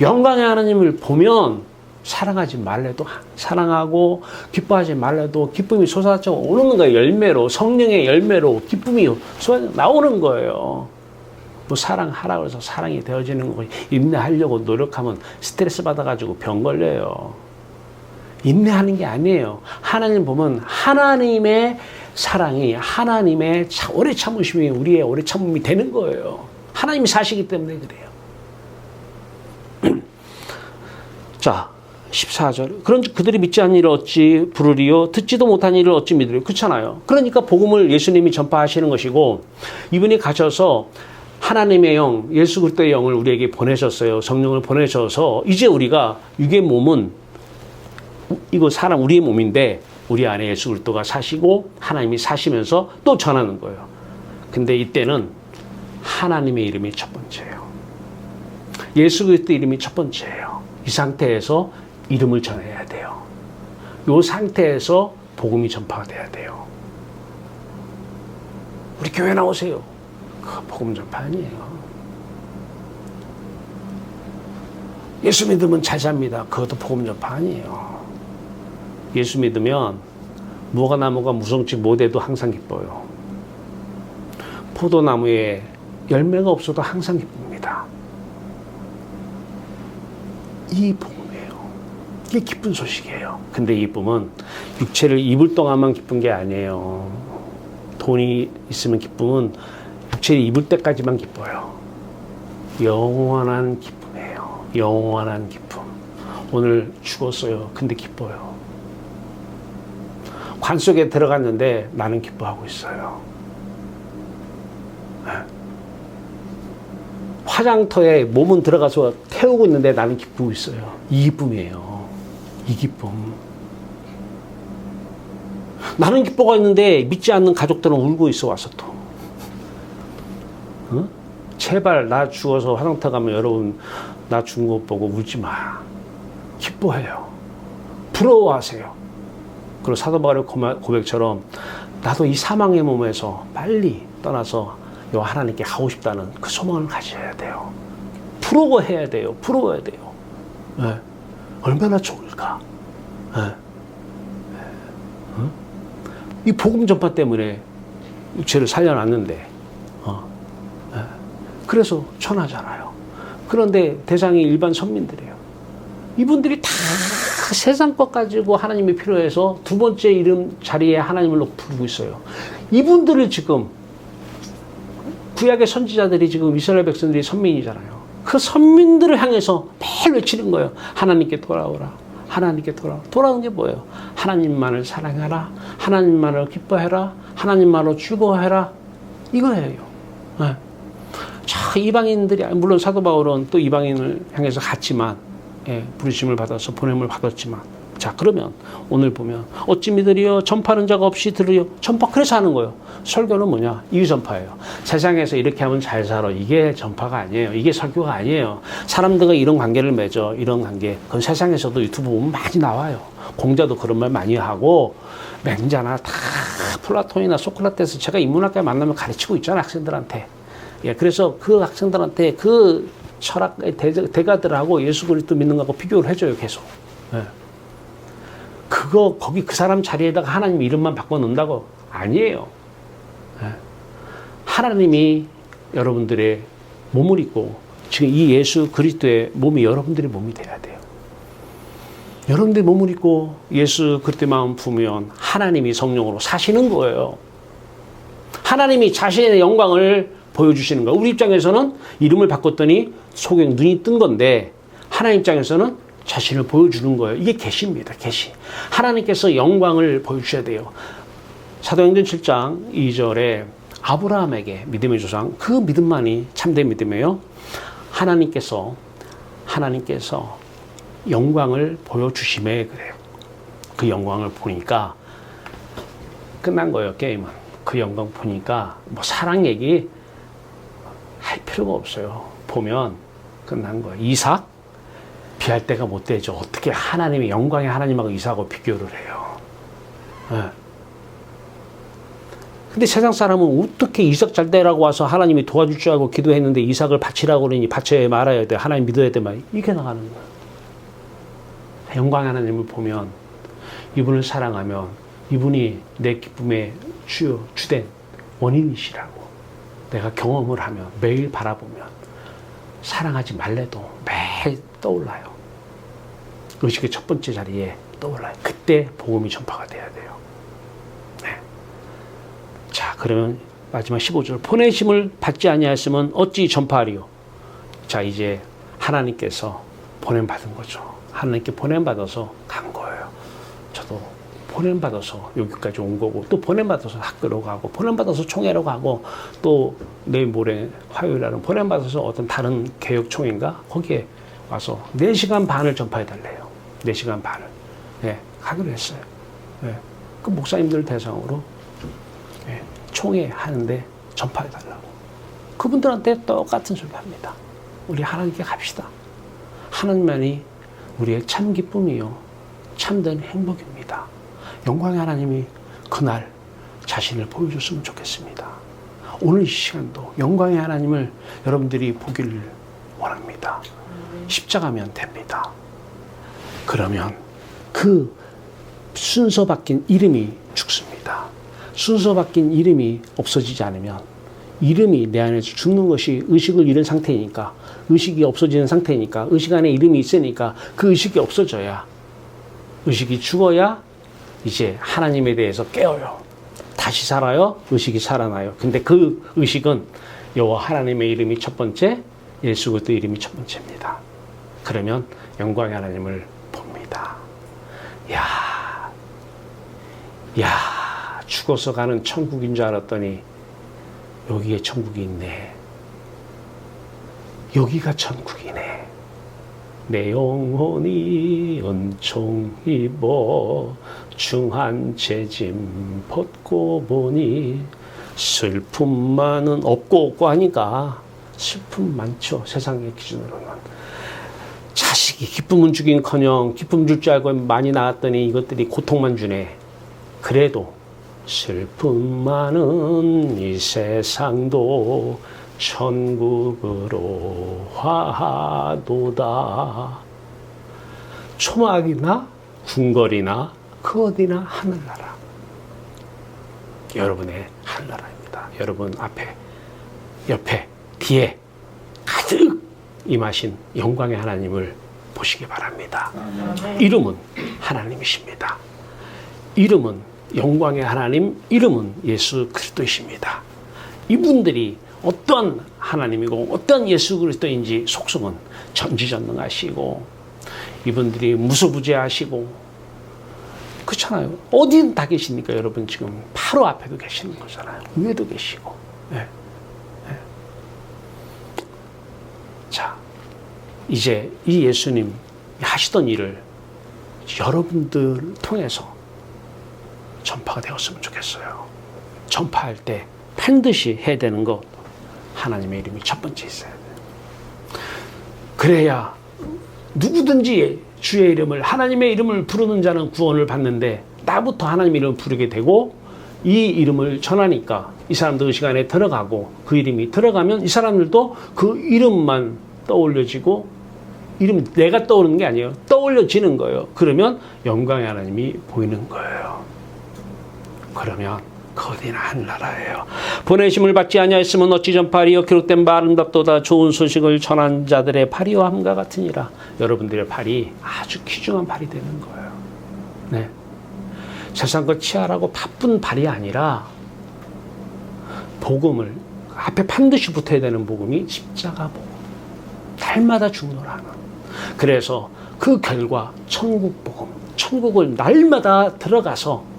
영광의 하나님을 보면, 사랑하지 말래도 사랑하고 기뻐하지 말래도 기쁨이 솟아져 오는 거예요. 열매로, 성령의 열매로 기쁨이 솟아 나오는 거예요. 뭐 사랑하라고 해서 사랑이 되어지는 거, 인내하려고 노력하면 스트레스 받아가지고 병 걸려요. 인내하는 게 아니에요. 하나님 보면 하나님의 사랑이, 하나님의 오래 참으심이 우리의 오래 참음이 되는 거예요. 하나님이 사시기 때문에 그래요. 자, 14절. 그런즉 그들이 믿지 않는 일을 어찌 부르리요? 듣지도 못한 일을 어찌 믿으리요? 그렇잖아요. 그러니까 복음을 예수님이 전파하시는 것이고, 이분이 가셔서 하나님의 영, 예수 그리스도의 영을 우리에게 보내셨어요. 성령을 보내셔서 이제 우리가 육의 몸은 이거 사람 우리의 몸인데 우리 안에 예수 그리스도가 사시고 하나님이 사시면서 또 전하는 거예요. 근데 이때는 하나님의 이름이 첫 번째예요. 예수 그리스도 이름이 첫 번째예요. 이 상태에서 이름을 전해야 돼요. 이 상태에서 복음이 전파가 돼야 돼요. 우리 교회 나오세요. 그거 복음 전파 아니에요. 예수 믿으면 잘 삽니다. 그것도 복음 전파 아니에요. 예수 믿으면 무화과 나무가 무성치 못해도 항상 기뻐요. 포도나무에 열매가 없어도 항상 기쁩니다. 이 복음이에요. 이게 기쁜 소식이에요. 근데 이 기쁨은 육체를 입을 동안만 기쁜 게 아니에요. 돈이 있으면 기쁨은 육체를 입을 때까지만 기뻐요. 영원한 기쁨이에요. 영원한 기쁨. 오늘 죽었어요. 근데 기뻐요. 관 속에 들어갔는데 나는 기뻐하고 있어요. 화장터에 몸은 들어가서 태우고 있는데 나는 기쁘고 있어요. 이 기쁨이에요. 이 기쁨. 나는 기뻐가 있는데 믿지 않는 가족들은 울고 있어 와서 또. 어? 제발 나 죽어서 화장터 가면 여러분 나 죽은 거 보고 울지 마. 기뻐해요. 부러워하세요. 그리고 사도 바울의 고백처럼 나도 이 사망의 몸에서 빨리 떠나서 하나님께 가고 싶다는 그 소망을 가져야 돼요. 부러워해야 돼요. 부러워야 돼요. 네. 얼마나 좋을까. 네. 어? 이 복음 전파 때문에 육체를 살려놨는데 네. 그래서 천하잖아요. 그런데 대상이 일반 선민들이에요. 이분들이 다 세상 것 가지고 하나님이 필요해서 두 번째 이름 자리에 하나님을 놓고 부르고 있어요. 이분들을 지금 구약의 선지자들이 지금 이스라엘 백성들이 선민이잖아요. 그 선민들을 향해서 매일 외치는 거예요. 하나님께 돌아오라. 하나님께 돌아오라. 돌아오는 게 뭐예요? 하나님만을 사랑하라. 하나님만을 기뻐해라. 하나님만으로 즐거워해라. 이거예요. 네. 자, 이방인들이, 물론 사도 바울은 또 이방인을 향해서 갔지만, 부르심을 받아서 보냄을 받았지만, 자, 그러면 오늘 보면 어찌 믿으리요? 전파하는 자가 없이 들으리요? 전파, 그래서 하는 거예요. 설교는 뭐냐? 이유 전파예요. 세상에서 이렇게 하면 잘 살아. 이게 전파가 아니에요. 이게 설교가 아니에요. 사람들과 이런 관계를 맺어. 이런 관계. 그건 세상에서도 유튜브 보면 많이 나와요. 공자도 그런 말 많이 하고, 맹자나 다 플라톤이나 소크라테스, 제가 인문학과 만나면 가르치고 있잖아요, 학생들한테. 그래서 그 학생들한테 그 철학의 대가들하고 예수 그리스도 믿는 거하고 비교를 해줘요, 계속. 거기 그 사람 자리에다가 하나님 이름만 바꿔 놓는다고? 아니에요. 하나님이 여러분들의 몸을 입고, 지금 이 예수 그리스도의 몸이 여러분들의 몸이 돼야 돼요. 여러분들의 몸을 입고 예수 그리스도의 마음 품으면 하나님이 성령으로 사시는 거예요. 하나님이 자신의 영광을 보여주시는 거예요. 우리 입장에서는 이름을 바꿨더니 속에 눈이 뜬 건데, 하나님 입장에서는 자신을 보여주는 거예요. 이게 계시입니다. 계시. 하나님께서 영광을 보여주셔야 돼요. 사도행전 7장 2절에 아브라함에게 믿음의 조상, 그 믿음만이 참된 믿음이에요. 하나님께서 영광을 보여주심에 그래요. 그 영광을 보니까 끝난 거예요, 게임은. 그 영광 보니까 뭐 사랑 얘기 할 필요가 없어요. 보면 끝난 거예요. 이삭? 비할 때가 못 되죠. 어떻게 하나님의 영광의 하나님하고 이삭하고 비교를 해요. 근데 세상 사람은 어떻게 이삭 잘 되라고 와서 하나님이 도와줄 줄 알고 기도했는데 이삭을 바치라고 그러니 바쳐야 말아야 돼. 하나님 믿어야 돼. 막 이게 나가는 거예요. 영광의 하나님을 보면, 이분을 사랑하면 이분이 내 기쁨의 주된 원인이시라고 내가 경험을 하면, 매일 바라보면 사랑하지 말래도 매일 떠올라요. 의식의 첫 번째 자리에 떠올라요. 그때 복음이 전파가 돼야 돼요. 자, 그러면 마지막 15절. 보내심을 받지 아니하였으면 어찌 전파하리요? 자, 이제 하나님께서 보냄받은 거죠. 하나님께 보냄받아서 간 거예요. 저도 보냄받아서 여기까지 온 거고, 또 보냄받아서 학교로 가고, 보냄받아서 총회로 가고, 또 내일 모레 화요일날은 보냄받아서 어떤 다른 개혁총회인가? 거기에 와서 4시간 반을 전파해달래요. 4시간 반을. 가기로 했어요. 그 목사님들 대상으로 총회 하는데 전파해달라고. 그분들한테 똑같은 소리 합니다. 우리 하나님께 갑시다. 하나님만이 우리의 참 기쁨이요, 참된 행복입니다. 영광의 하나님이 그날 자신을 보여줬으면 좋겠습니다. 오늘 이 시간도 영광의 하나님을 여러분들이 보기를 원합니다. 십자가면 됩니다. 그러면 그 순서 바뀐 이름이 죽습니다. 순서 바뀐 이름이 없어지지 않으면, 이름이 내 안에서 죽는 것이 의식을 잃은 상태이니까, 의식이 없어지는 상태이니까, 의식 안에 이름이 있으니까 그 의식이 없어져야, 의식이 죽어야 이제 하나님에 대해서 깨어요. 다시 살아요. 의식이 살아나요. 근데 그 의식은 여호와 하나님의 이름이 첫 번째, 예수 그리스도 이름이 첫 번째입니다. 그러면 영광의 하나님을 봅니다. 죽어서 가는 천국인 줄 알았더니 여기에 천국이 있네. 여기가 천국이네. 내 영혼이 은총 입어 중한 재짐 벗고 보니, 슬픔만은 없고 하니까 슬픔 많죠. 세상의 기준으로는. 자식이 기쁨은 주긴커녕 기쁨 줄 줄 알고 많이 낳았더니 이것들이 고통만 주네. 그래도 슬픔 많은 이 세상도 천국으로 화하도다. 초막이나 궁궐이나 그 어디나 하늘나라. 여러분의 하늘나라입니다. 여러분 앞에, 옆에, 뒤에 가득 임하신 영광의 하나님을 보시기 바랍니다. 이름은 하나님이십니다. 이름은 영광의 하나님, 이름은 예수 그리스도이십니다. 이분들이 어떤 하나님이고 어떤 예수 그리스도인지 속성은 전지전능하시고, 이분들이 무소부재하시고, 그렇잖아요. 어디든 다 계시니까 여러분 지금 바로 앞에도 계시는 거잖아요. 위에도 계시고. 이제 이 예수님 하시던 일을 여러분들 통해서 전파가 되었으면 좋겠어요. 전파할 때 반드시 해야 되는 것, 하나님의 이름이 첫 번째 있어야 돼요. 그래야 누구든지 주의 이름을, 하나님의 이름을 부르는 자는 구원을 받는데, 나부터 하나님의 이름을 부르게 되고 이 이름을 전하니까 이 사람도 그 시간에 들어가고, 그 이름이 들어가면 이 사람들도 그 이름만 떠올려지고, 이름이 내가 떠오르는 게 아니에요. 떠올려지는 거예요. 그러면 영광의 하나님이 보이는 거예요. 그러면 거대한 하늘나라예요. 보내심을 받지 아니하였으면 어찌 전파하리요. 기록된 바 아름답도다. 좋은 소식을 전한 자들의 발이 함과 같으니라. 여러분들의 발이 아주 귀중한 발이 되는 거예요. 네. 세상 것 치하라고 바쁜 발이 아니라, 복음을 앞에 반드시 붙어야 되는 복음이 십자가 복음, 날마다 죽노라는. 그래서 그 결과 천국 복음, 천국을 날마다 들어가서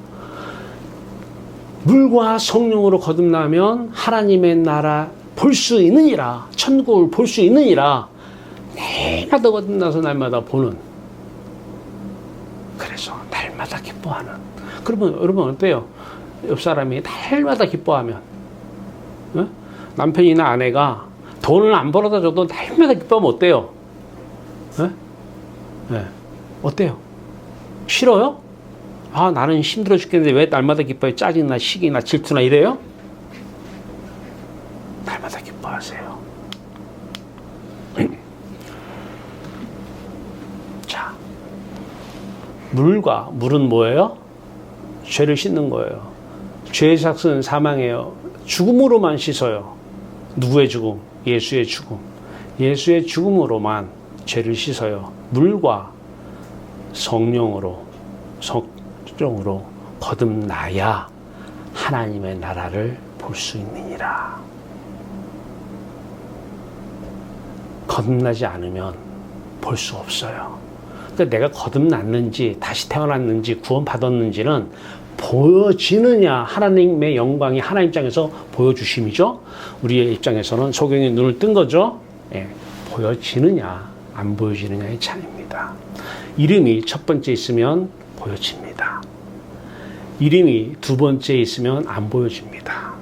물과 성령으로 거듭나면 하나님의 나라 볼 수 있느니라, 천국을 볼 수 있느니라, 날마다 거듭나서 날마다 보는. 그래서 날마다 기뻐하는. 그러면 여러분 어때요? 옆 사람이 날마다 기뻐하면, 남편이나 아내가 돈을 안 벌어다 줘도 날마다 기뻐하면 어때요? 어때요? 싫어요? 아, 나는 힘들어 죽겠는데 왜 날마다 기뻐요? 짜증나, 시기나, 질투나 이래요? 날마다 기뻐하세요. 자, 물은 뭐예요? 죄를 씻는 거예요. 죄의 삭은 사망이에요. 죽음으로만 씻어요. 누구의 죽음? 예수의 죽음. 예수의 죽음으로만 죄를 씻어요. 물과 성령으로 거듭나야 하나님의 나라를 볼 수 있느니라. 거듭나지 않으면 볼 수 없어요. 그러니까 내가 거듭났는지 다시 태어났는지 구원받았는지는 보여지느냐, 하나님의 영광이 하나님 입장에서 보여주심이죠. 우리의 입장에서는 소경이 눈을 뜬 거죠. 예, 보여지느냐 안 보여지느냐의 차이입니다. 이름이 첫 번째 있으면 보여집니다. 이름이 두 번째 있으면 안 보여집니다.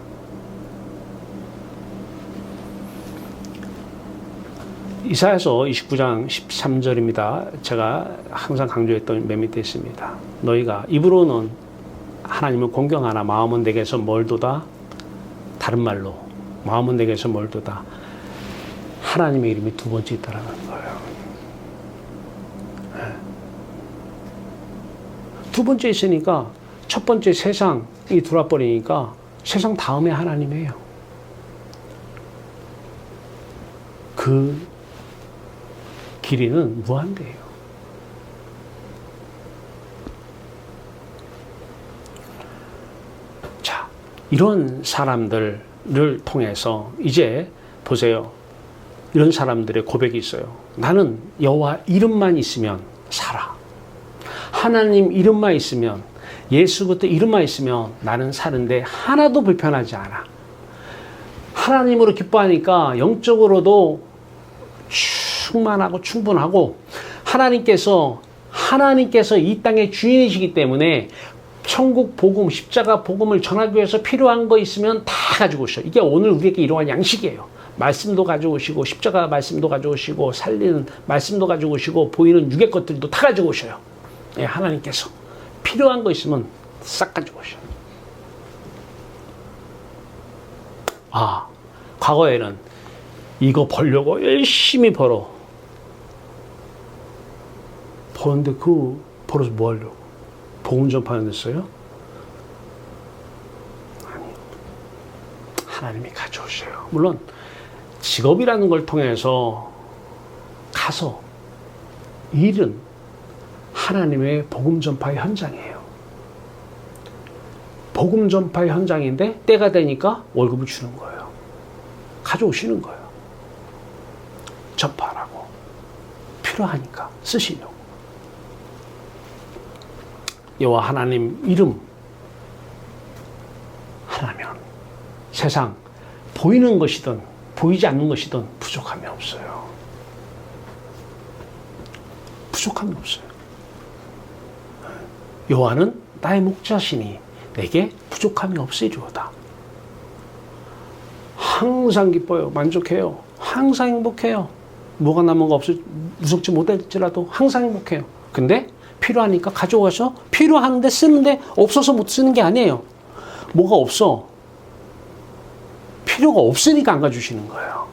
이사야서 29장 13절입니다. 제가 항상 강조했던 맨 밑에 있습니다. 너희가 입으로는 하나님을 공경하나 마음은 내게서 멀도다. 다른 말로 마음은 내게서 멀도다. 하나님의 이름이 두 번째 있다라는 거예요. 두 번째 있으니까 첫 번째 세상이 들어와 버리니까 세상 다음에 하나님이에요. 그 길이는 무한대예요. 자, 이런 사람들을 통해서 이제 보세요. 이런 사람들의 고백이 있어요. 나는 여호와 이름만 있으면 살아. 하나님 이름만 있으면, 예수 그리스도 이름만 있으면 나는 사는데 하나도 불편하지 않아. 하나님으로 기뻐하니까 영적으로도 충만하고 충분하고, 하나님께서 이 땅의 주인이시기 때문에 천국 복음, 십자가 복음을 전하기 위해서 필요한 거 있으면 다 가지고 오셔요. 이게 오늘 우리에게 이러한 양식이에요. 말씀도 가지고 오시고, 십자가 말씀도 가지고 오시고, 살리는 말씀도 가지고 오시고, 보이는 육의 것들도 다 가지고 오셔요. 예, 하나님께서 필요한 거 있으면 싹 가지고 오셔요. 아, 과거에는 이거 벌려고 열심히 버는데 그 벌어서 뭐 하려고? 복음 전파하는 데 써요? 아니, 하나님이 가져오셔요. 물론 직업이라는 걸 통해서 가서 일은 하나님의 복음 전파의 현장이에요. 복음 전파의 현장인데 때가 되니까 월급을 주는 거예요. 가져오시는 거예요. 전파하라고. 필요하니까 쓰시려고. 여호와 하나님 이름 하나면 세상 보이는 것이든 보이지 않는 것이든 부족함이 없어요. 부족함이 없어요. 여호와는 나의 목자시니 내게 부족함이 없으리로다. 항상 기뻐요. 만족해요. 항상 행복해요. 뭐가 남은 거 없을, 무섭지 못할지라도 항상 행복해요. 근데 필요하니까 가져와서 필요한데 쓰는데 없어서 못 쓰는 게 아니에요. 뭐가 없어. 필요가 없으니까 안 가주시는 거예요.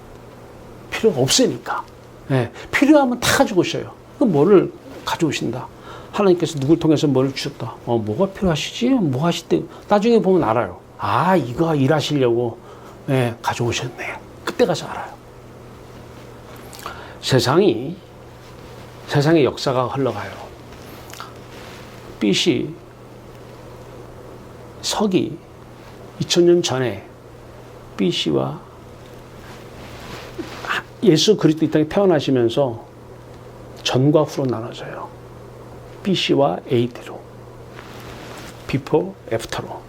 필요가 없으니까. 네, 필요하면 다 가지고 오셔요. 그럼 뭐를 가져오신다. 하나님께서 누굴 통해서 뭐를 주셨다. 뭐가 필요하시지? 뭐 하시대? 나중에 보면 알아요. 아, 이거 일하시려고 가져오셨네. 그때 가서 알아요. 세상의 역사가 흘러가요. BC 서기 2000년 전에 BC와 예수 그리스도 이 땅에 태어나시면서 전과 후로 나눠져요. BC와 AD로, Before, After로.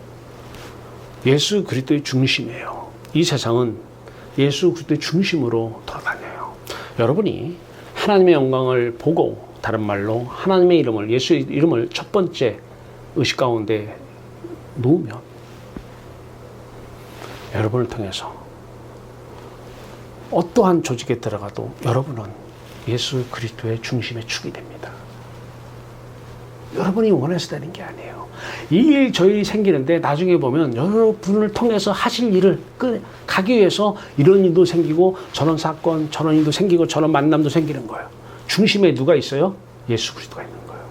예수 그리스도의 중심이에요. 이 세상은 예수 그리스도의 중심으로 돌아다녀요. 여러분이 하나님의 영광을 보고, 다른 말로 하나님의 이름을, 예수의 이름을 첫 번째 의식 가운데 놓으면 여러분을 통해서 어떠한 조직에 들어가도 여러분은 예수 그리스도의 중심의 축이 됩니다. 여러분이 원해서 되는 게 아니에요. 이 일 저 일이 생기는데 나중에 보면 여러분을 통해서 하실 일을 가기 위해서 이런 일도 생기고 저런 사건, 저런 일도 생기고 저런 만남도 생기는 거예요. 중심에 누가 있어요? 예수 그리스도가 있는 거예요.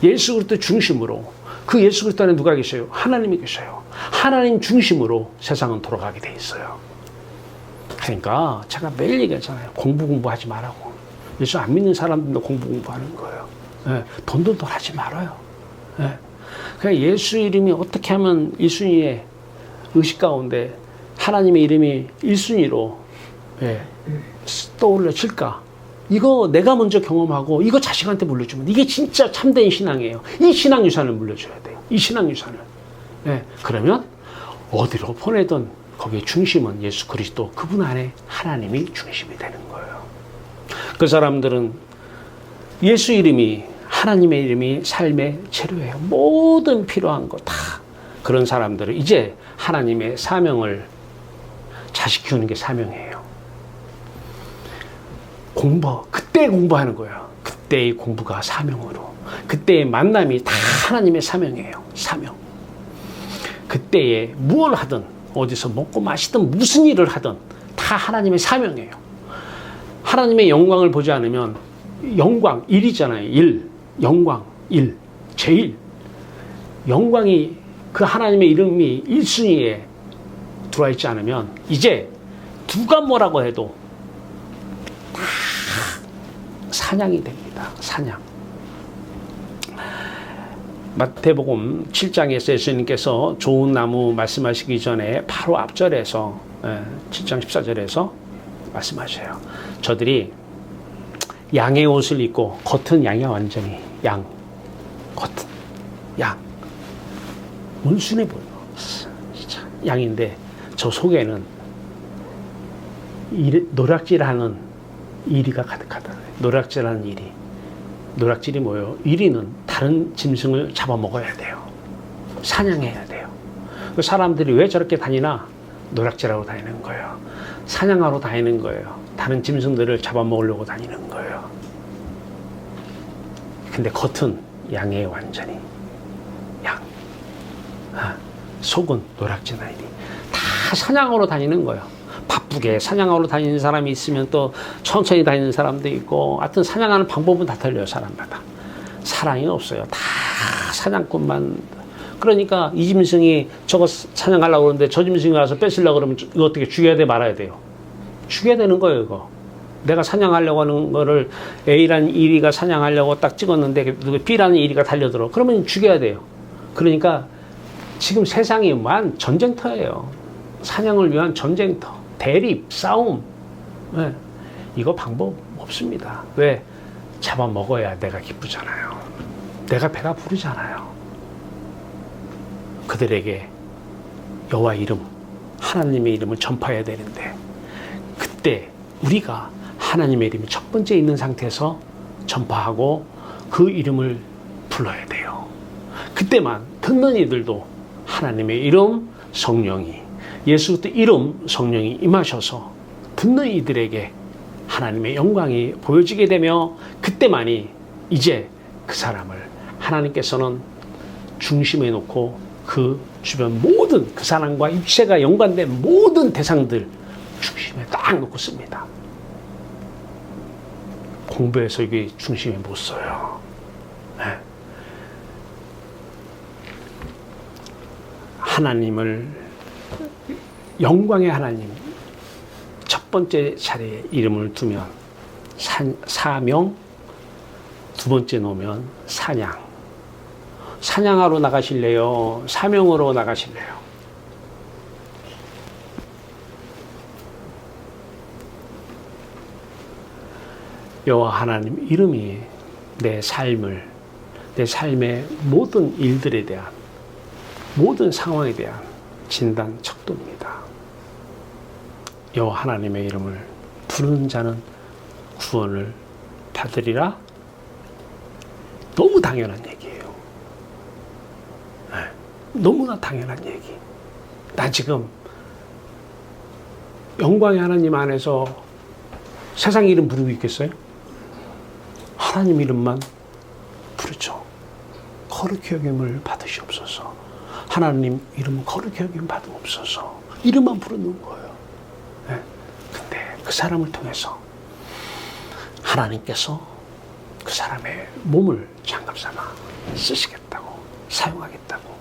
예수 그리스도 중심으로, 그 예수 그리스도 안에 누가 계셔요? 하나님이 계셔요. 하나님 중심으로 세상은 돌아가게 돼 있어요. 그러니까 제가 매일 얘기하잖아요. 공부하지 말라고. 예수 안 믿는 사람들도 공부하는 거예요. 돈도 하지 말아요. 그러니까 예수 이름이 어떻게 하면 1순위의 의식 가운데 하나님의 이름이 1순위로 떠올려질까? 이거 내가 먼저 경험하고 이거 자식한테 물려주면 이게 진짜 참된 신앙이에요. 이 신앙 유산을 물려줘야 돼요. 이 신앙 유산을. 그러면 어디로 보내든 거기에 중심은 예수 그리스도, 그분 안에 하나님이 중심이 되는 거예요. 그 사람들은 예수 이름이, 하나님의 이름이 삶의 재료예요. 모든 필요한 거 다. 그런 사람들은 이제 하나님의 사명을, 자식 키우는 게 사명이에요. 그때 공부하는 거예요. 그때의 공부가 사명으로. 그때의 만남이 다 하나님의 사명이에요. 사명. 그때에 무엇을 하든, 어디서 먹고 마시든 무슨 일을 하든 다 하나님의 사명이에요. 하나님의 영광을 보지 않으면, 영광, 일이잖아요. 일, 영광, 일, 제일. 영광이, 그 하나님의 이름이 1순위에 들어와 있지 않으면 이제 누가 뭐라고 해도 다 사냥이 됩니다. 사냥. 마태복음 7장에서 예수님께서 좋은 나무 말씀하시기 전에 바로 앞절에서 7장 14절에서 말씀하셔요. 저들이 양의 옷을 입고, 겉은 양이야. 완전히 양, 겉은 양, 온순해 보여. 양인데 저 속에는 노략질하는 이리가 가득하다. 노략질하는 이리. 노략질이 뭐예요? 이리는 다른 짐승을 잡아먹어야 돼요. 사냥해야 돼요. 그 사람들이 왜 저렇게 다니나? 노략질하러 다니는 거예요. 사냥하러 다니는 거예요. 다른 짐승들을 잡아먹으려고 다니는 거예요. 근데 겉은 양의 완전히 양. 속은 노략질하는 이리. 다 사냥하러 다니는 거예요. 바쁘게 사냥하러 다니는 사람이 있으면 또 천천히 다니는 사람도 있고, 하여튼 사냥하는 방법은 다 틀려요. 사람마다. 사랑이 없어요. 다 사냥꾼만. 그러니까 이 짐승이 저거 사냥하려고 그러는데 저 짐승이 와서 뺏으려고 그러면 이거 어떻게 죽여야 돼, 말아야 돼요? 죽여야 되는 거예요. 이거 내가 사냥하려고 하는 거를 A라는 이리가 사냥하려고 딱 찍었는데 B라는 이리가 달려들어. 그러면 죽여야 돼요. 그러니까 지금 세상이 완 전쟁터예요. 사냥을 위한 전쟁터, 대립, 싸움. 이거 방법 없습니다. 왜? 잡아먹어야 내가 기쁘잖아요. 내가 배가 부르잖아요. 그들에게 여호와 이름, 하나님의 이름을 전파해야 되는데, 그때 우리가 하나님의 이름이 첫 번째 있는 상태에서 전파하고 그 이름을 불러야 돼요. 그때만 듣는 이들도 하나님의 이름, 성령이, 예수 그리스도 이름, 성령이 임하셔서 듣는 이들에게 하나님의 영광이 보여지게 되며, 그때만이 이제 그 사람을 하나님께서는 중심에 놓고 그 주변 모든 그 사람과 입체가 연관된 모든 대상들 중심에 딱 놓고 씁니다. 공부해서 이게 중심에 못 써요. 네. 하나님을, 영광의 하나님 첫 번째 자리에 이름을 두면 사명, 두 번째 놓으면 사냥. 사냥하러 나가실래요? 사명으로 나가실래요? 여호와 하나님 이름이 내 삶을, 내 삶의 모든 일들에 대한, 모든 상황에 대한 진단 척도입니다. 여호와 하나님의 이름을 부르는 자는 구원을 받으리라. 너무 당연한 얘기예요. 네, 너무나 당연한 얘기. 나 지금 영광의 하나님 안에서 세상 이름 부르고 있겠어요? 하나님 이름만 부르죠. 거룩히 여김을 받으시옵소서. 하나님 이름 거룩히 여김 받으옵소서. 이름만 부르는 거예요. 네. 근데 그 사람을 통해서 하나님께서 그 사람의 몸을 장갑 삼아 쓰시겠다고, 사용하겠다고.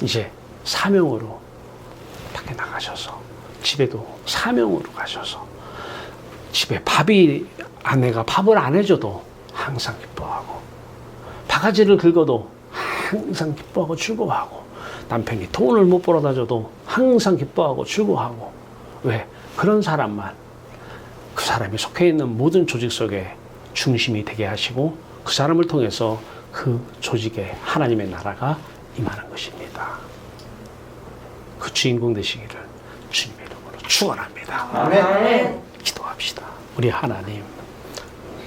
이제 사명으로 밖에 나가셔서, 집에도 사명으로 가셔서, 집에 아내가 밥을 안 해줘도 항상 기뻐하고, 바가지를 긁어도 항상 기뻐하고 즐거워하고, 남편이 돈을 못 벌어다 줘도 항상 기뻐하고 즐거워하고. 왜? 그런 사람만 그 사람이 속해 있는 모든 조직 속에 중심이 되게 하시고, 그 사람을 통해서 그 조직에 하나님의 나라가 임하는 것입니다. 그 주인공 되시기를 주님의 이름으로 축원합니다. 아멘. 기도합시다. 우리 하나님,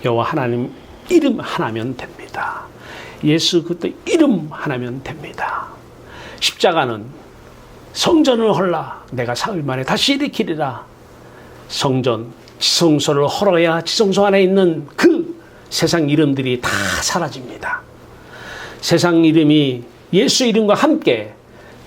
여호와 하나님 이름 하나면 됩니다. 예수 그리스도 이름 하나면 됩니다. 십자가는 성전을 헐라 내가 사흘 만에 다시 일으키리라. 성전, 지성소를 헐어야 지성소 안에 있는 그 세상 이름들이 다 사라집니다. 세상 이름이 예수 이름과 함께,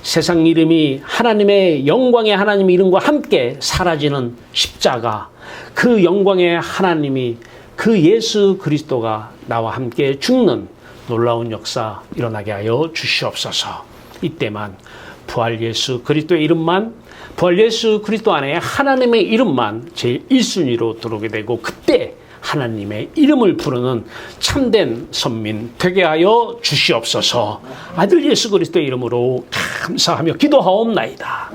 세상 이름이 하나님의 영광의 하나님 이름과 함께 사라지는 십자가, 그 영광의 하나님이, 그 예수 그리스도가 나와 함께 죽는 놀라운 역사 일어나게 하여 주시옵소서. 이때만 부활 예수 그리스도의 이름만, 부활 예수 그리스도 안에 하나님의 이름만 제일 1순위로 들어오게 되고, 그때 하나님의 이름을 부르는 참된 선민 되게 하여 주시옵소서. 아들 예수 그리스도의 이름으로 감사하며 기도하옵나이다.